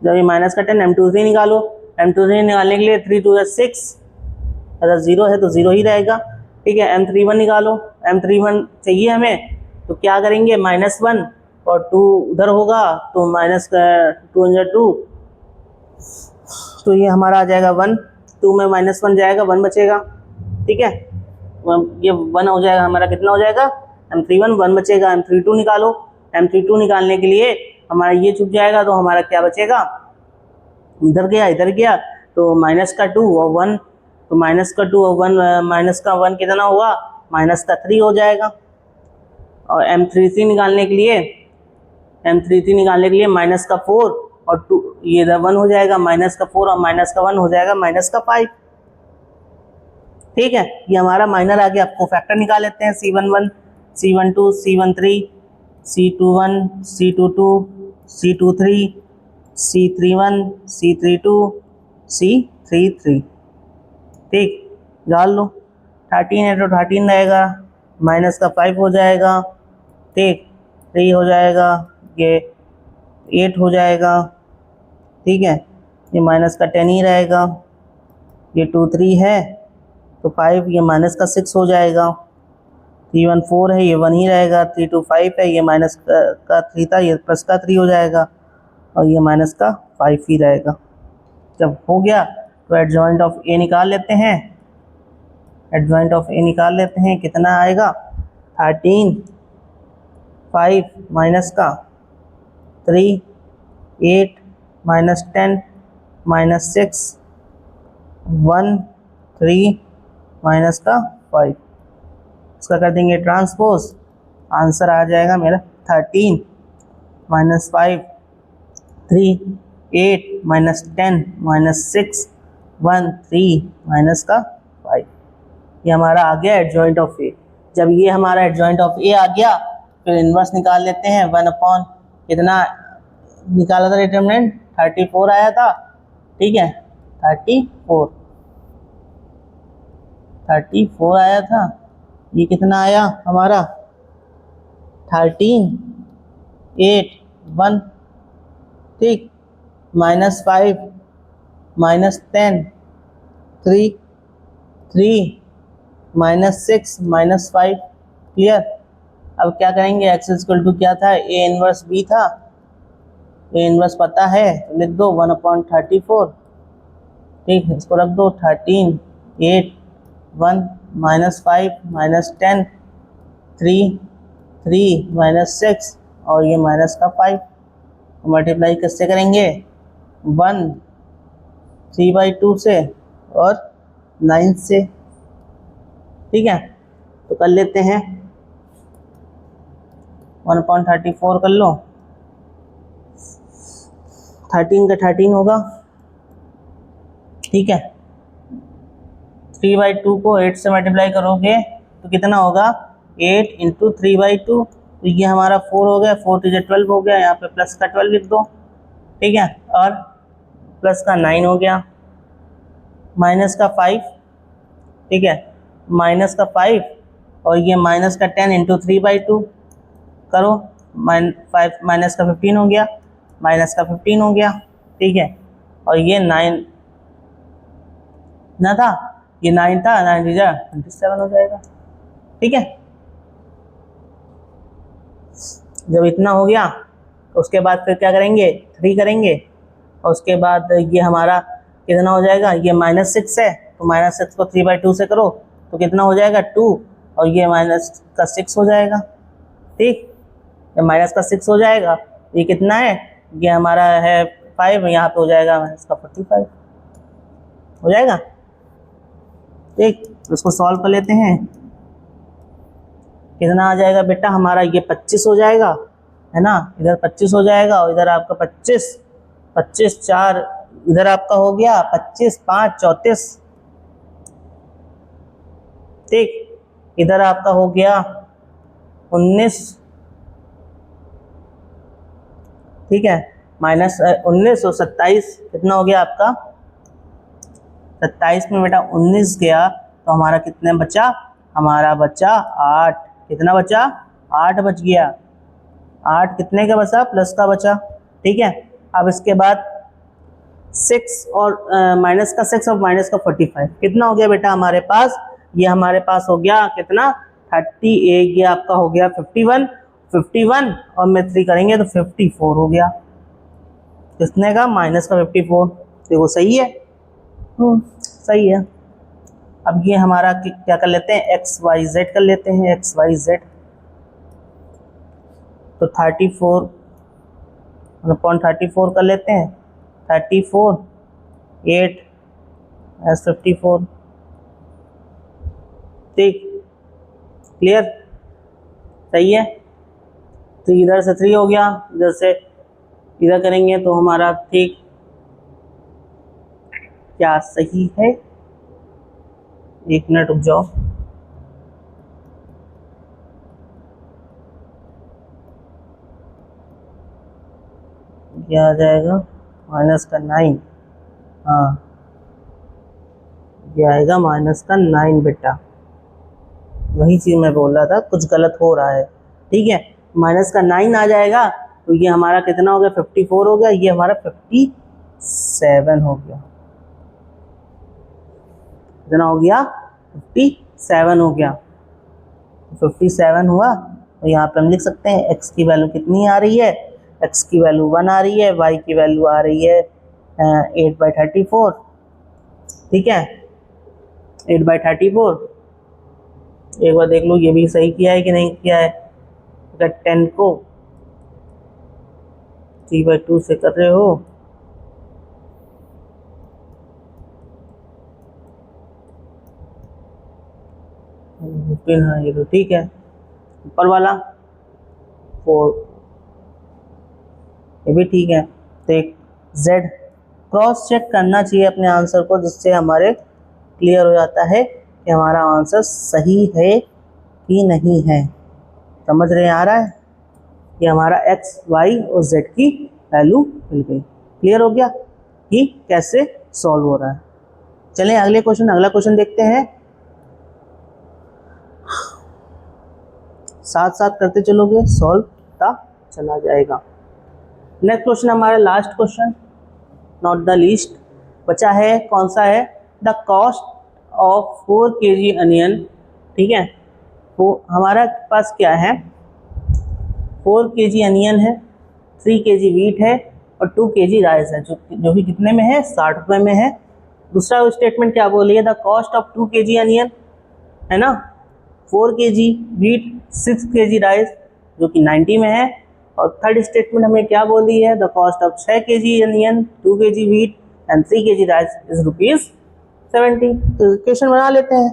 जब ये माइनस का 10 M23 निकालो, M23 निकालने के लिए 3 2 6, अगर 0 है तो 0 ही रहेगा, ठीक है। M31 निकालो, M31 चाहिए हमें, तो क्या करेंगे, -1 और 2 उधर होगा, तो माइनस का 2 तो ये हमारा आ जाएगा 1, 2 में -1 जाएगा, 1 बचेगा, ठीक है। ये 1 हो जाएगा हमारा, कितना हो जाएगा M31 1 बचेगा। M32 निकालो, M32 निकालने के लिए हमारा ये छूट जाएगा, तो हमारा क्या बचेगा, इधर गया, तो माइनस का 2 और 1, तो माइनस का 2 और 1 माइनस का 1 कितना हुआ, माइनस का 3 हो जाएगा। और M33 निकालने के लिए माइनस का 4 और 2, ये 1 हो जाएगा, माइनस का 4 और माइनस का 1 हो जाएगा माइनस का 5, ठीक है। ये हमारा माइनर आ गया। आपको फैक्टर निकाल लेते हैं, C11 C12 C13 C21 C22 C23 C31 C32 C33, ठीक, डाल लो, 13 है तो 13 रहेगा, माइनस का 5 हो जाएगा, ठीक, 3 हो जाएगा, ये 8 हो जाएगा, ठीक है। ये माइनस का 10 ही रहेगा, ये 2 3 है तो 5, ये माइनस का 6 हो जाएगा, 3 1 4 है, ये 1 ही रहेगा, 3 2 5 है, ये माइनस का 3 था, ये प्लस का 3 हो जाएगा, और ये माइनस का 5 ही रहेगा। जब हो गया तो एडजॉइंट ऑफ ए निकाल लेते हैं, कितना आएगा, 13 5 माइनस का 3 8 माइनस 10 माइनस 6 1 3 माइनस का 5, इसका कर देंगे ट्रांसपोज, आंसर आ जाएगा मेरा 13 माइनस 5 3 8 माइनस 10 माइनस 6 1 3 माइनस का 5, ये हमारा आ गया एडजॉइंट ऑफ ए। जब ये हमारा एडजॉइंट ऑफ ए आ गया फिर इन्वर्स निकाल लेते हैं। 1 कितना निकाला था डिटरमिनेंट, 34 आया था, ठीक है 34 आया था। ये कितना आया हमारा 13 8 1, ठीक, -5 -10 3 3 -6 -5, क्लियर। अब क्या करेंगे, x इक्वल टू क्या था, a इनवर्स b था, a इनवर्स पता है तो लिख दो 1/34, ठीक, इसको रख दो 13 8 1 -5 -10 3 3 -6 और ये माइनस का 5, मल्टीप्लाई किससे करेंगे, 1 3/2 से और 9 से, ठीक है। तो कर लेते हैं 1/34 कर लो, 13 का 13 होगा, ठीक है। 3/2 को 8 से मल्टीप्लाई करोगे तो कितना होगा, 8 × 3/2, तो ये हमारा 4 हो गया, 4 × 12 हो गया, यहाँ पे प्लस का 12 लिख दो, ठीक है, और प्लस का 9 हो गया, माइनस का 5, ठीक है, माइनस का 5 और ये माइनस का 10 × 3/2 करो, 5 माइनस का 15 हो गया, माइनस का 15 हो गया, ठीक है, और ये 9 ना था, ये 9 था, 9 27 हो जाएगा, ठीक है। जब इतना हो गया तो उसके बाद फिर क्या करेंगे, 3 करेंगे, और उसके बाद ये हमारा कितना हो जाएगा, ये -6 है तो -6 को 3/2 से करो तो कितना हो जाएगा 2, और ये माइनस का 6 हो जाएगा, ठीक, ये माइनस का 6 हो जाएगा, ये कितना है, ये हमारा है 5, यहाँ पे हो जाएगा माइनस का 45 हो जाएगा, ठीक। इसको सॉल्व कर लेते हैं, कितना आ जाएगा बेटा हमारा, ये 25 हो जाएगा, है ना, इधर 25 हो जाएगा और इधर आपका 25 25 4, इधर आपका हो गया 25 5 34, ठीक, इधर आपका हो गया 19, ठीक है, -19 और 27 कितना हो गया आपका, 27 में बेटा 19 गया तो हमारा कितने बचा, हमारा बचा 8, कितना बचा, 8 बच गया, 8 कितने का बचा, प्लस का बचा, ठीक है। अब इसके बाद 6 और माइनस का 6 और माइनस का 45 कितना हो गया बेटा हमारे पास, ये हमारे पास हो गया कितना 38, ये आपका हो गया 51 और में 3 करेंगे तो 54 हो गया, कितने का, माइनस का 54, देखो सही है, सही है। अब ये हमारा क्या कर लेते हैं, XYZ कर लेते हैं, XYZ, तो 34 कर लेते हैं, 34 8 54, ठीक, क्लियर, सही है। तो इधर से 3 हो गया, इधर से इधर करेंगे तो हमारा, ठीक, क्या सही है, 1 मिनट रुक जाओ, क्या आ जाएगा, माइनस का 9, हाँ ये आएगा माइनस का 9 बेटा, वही चीज़ मैं बोल रहा था, कुछ गलत हो रहा है, ठीक है, माइनस का 9 आ जाएगा तो ये हमारा कितना हो गया, 54 हो गया, ये हमारा 57 हो गया, कितना हो गया, 57 हो गया, 57 हुआ, तो यहाँ पे हम लिख सकते हैं x की वैल्यू कितनी आ रही है, x की वैल्यू 1 आ रही है, y की वैल्यू आ रही है 8/34, ठीक है, 8/34, एक बार देख लो ये भी सही किया है कि नहीं किया है, अगर 10 को 3/2 से कर रहे हो हाँ ये तो ठीक है, ऊपर वाला 4 ये भी ठीक है, तो एक Z क्रॉस चेक करना चाहिए अपने आंसर को, जिससे हमारे क्लियर हो जाता है कि हमारा आंसर सही है ही नहीं है। समझ रहे आ रहा है? ये हमारा एक्स वाई और जेड की वैल्यू मिल गई। क्लियर हो गया कि कैसे सॉल्व हो रहा है। चलें अगला क्वेश्चन देखते हैं। साथ साथ करते चलोगे सॉल्व होता चला जाएगा। नेक्स्ट क्वेश्चन हमारा last question, not the least बचा है। कौन सा है? The cost of 4 kg onion. ठीक है, तो हमारा पास क्या है? 4 kg अनियन है, 3 kg वीट है और 2 kg राइस है, जो कि कितने में है? 60 रुपये में है। दूसरा स्टेटमेंट क्या बोली है? The cost of 2 kg onion, है ना, 4 kg वीट, 6 kg राइस, जो कि 90 में है। और थर्ड स्टेटमेंट हमें क्या बोली है? The cost of 6 kg onion, 2 kg wheat and 3 kg rice is ₹70। तो क्वेश्चन बना लेते हैं।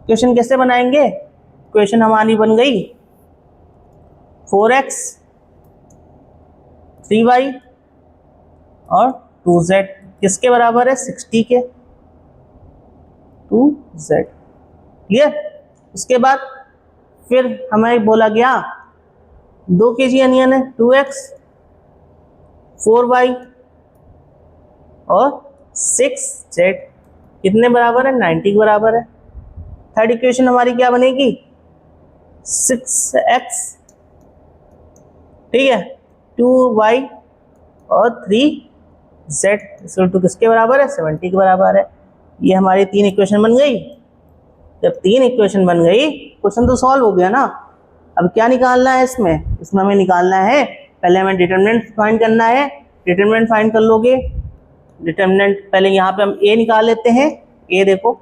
क्वेश्चन कैसे बनाएंगे? क्वेश्चन हमारी बन गई 4x 3y और 2z किसके बराबर है? 60 के 2z। क्लियर? उसके बाद फिर हमें बोला गया 2 kg अनियन है, 2x 4y और 6z कितने बराबर है? 90 के बराबर है। थर्ड इक्वेशन हमारी क्या बनेगी? 6x, ठीक है, 2y और 3z इक्वल टू किसके बराबर है? 70 के बराबर है। ये हमारी 3 इक्वेशन बन गई। जब 3 इक्वेशन बन गई, क्वेश्चन तो सॉल्व हो गया ना। अब क्या निकालना है इसमें? इसमें हमें निकालना है, पहले हमें डिटरमिनेंट फाइंड करना है। डिटरमिनेंट फाइंड कर लोगे, डिटरमिनेंट पहले यहाँ पे हम a निकाल लेते हैं। a देखो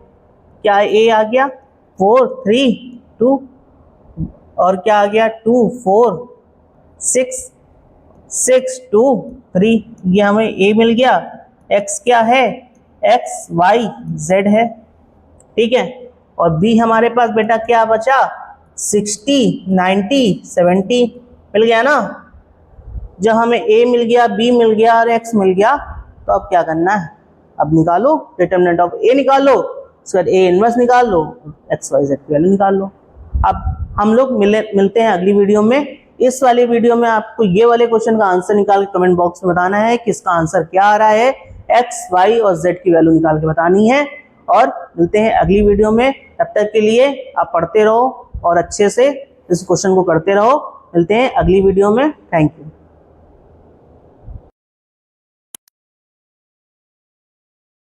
क्या a आ गया 4 3 2 और क्या आ गया 2 4 6 6 2 3, ये हमें a मिल गया। x क्या है? x y z है, ठीक है। और b हमारे पास बेटा क्या बचा? 60 90 70 मिल गया ना। जब हमें a मिल गया, b मिल गया और x मिल गया, तो अब क्या करना है? अब निकालो डिटरमिनेंट ऑफ a निकाल लो, उसके बाद a इनवर्स निकाल लो, x y z की वैल्यू निकाल लो। अब हम लोग मिलते हैं अगली वीडियो में। इस वाली वीडियो में आपको ये वाले क्वेश्चन का आंसर निकाल के कमेंट बॉक्स में बताना है कि इसका आंसर क्या आ रहा है। x y और z की वैल्यू निकाल के बतानी है। और मिलते हैं अगली वीडियो में। तब तक के लिए आप पढ़ते रहो और अच्छे से इस क्वेश्चन को करते रहो। मिलते हैं अगली वीडियो में। Thank you.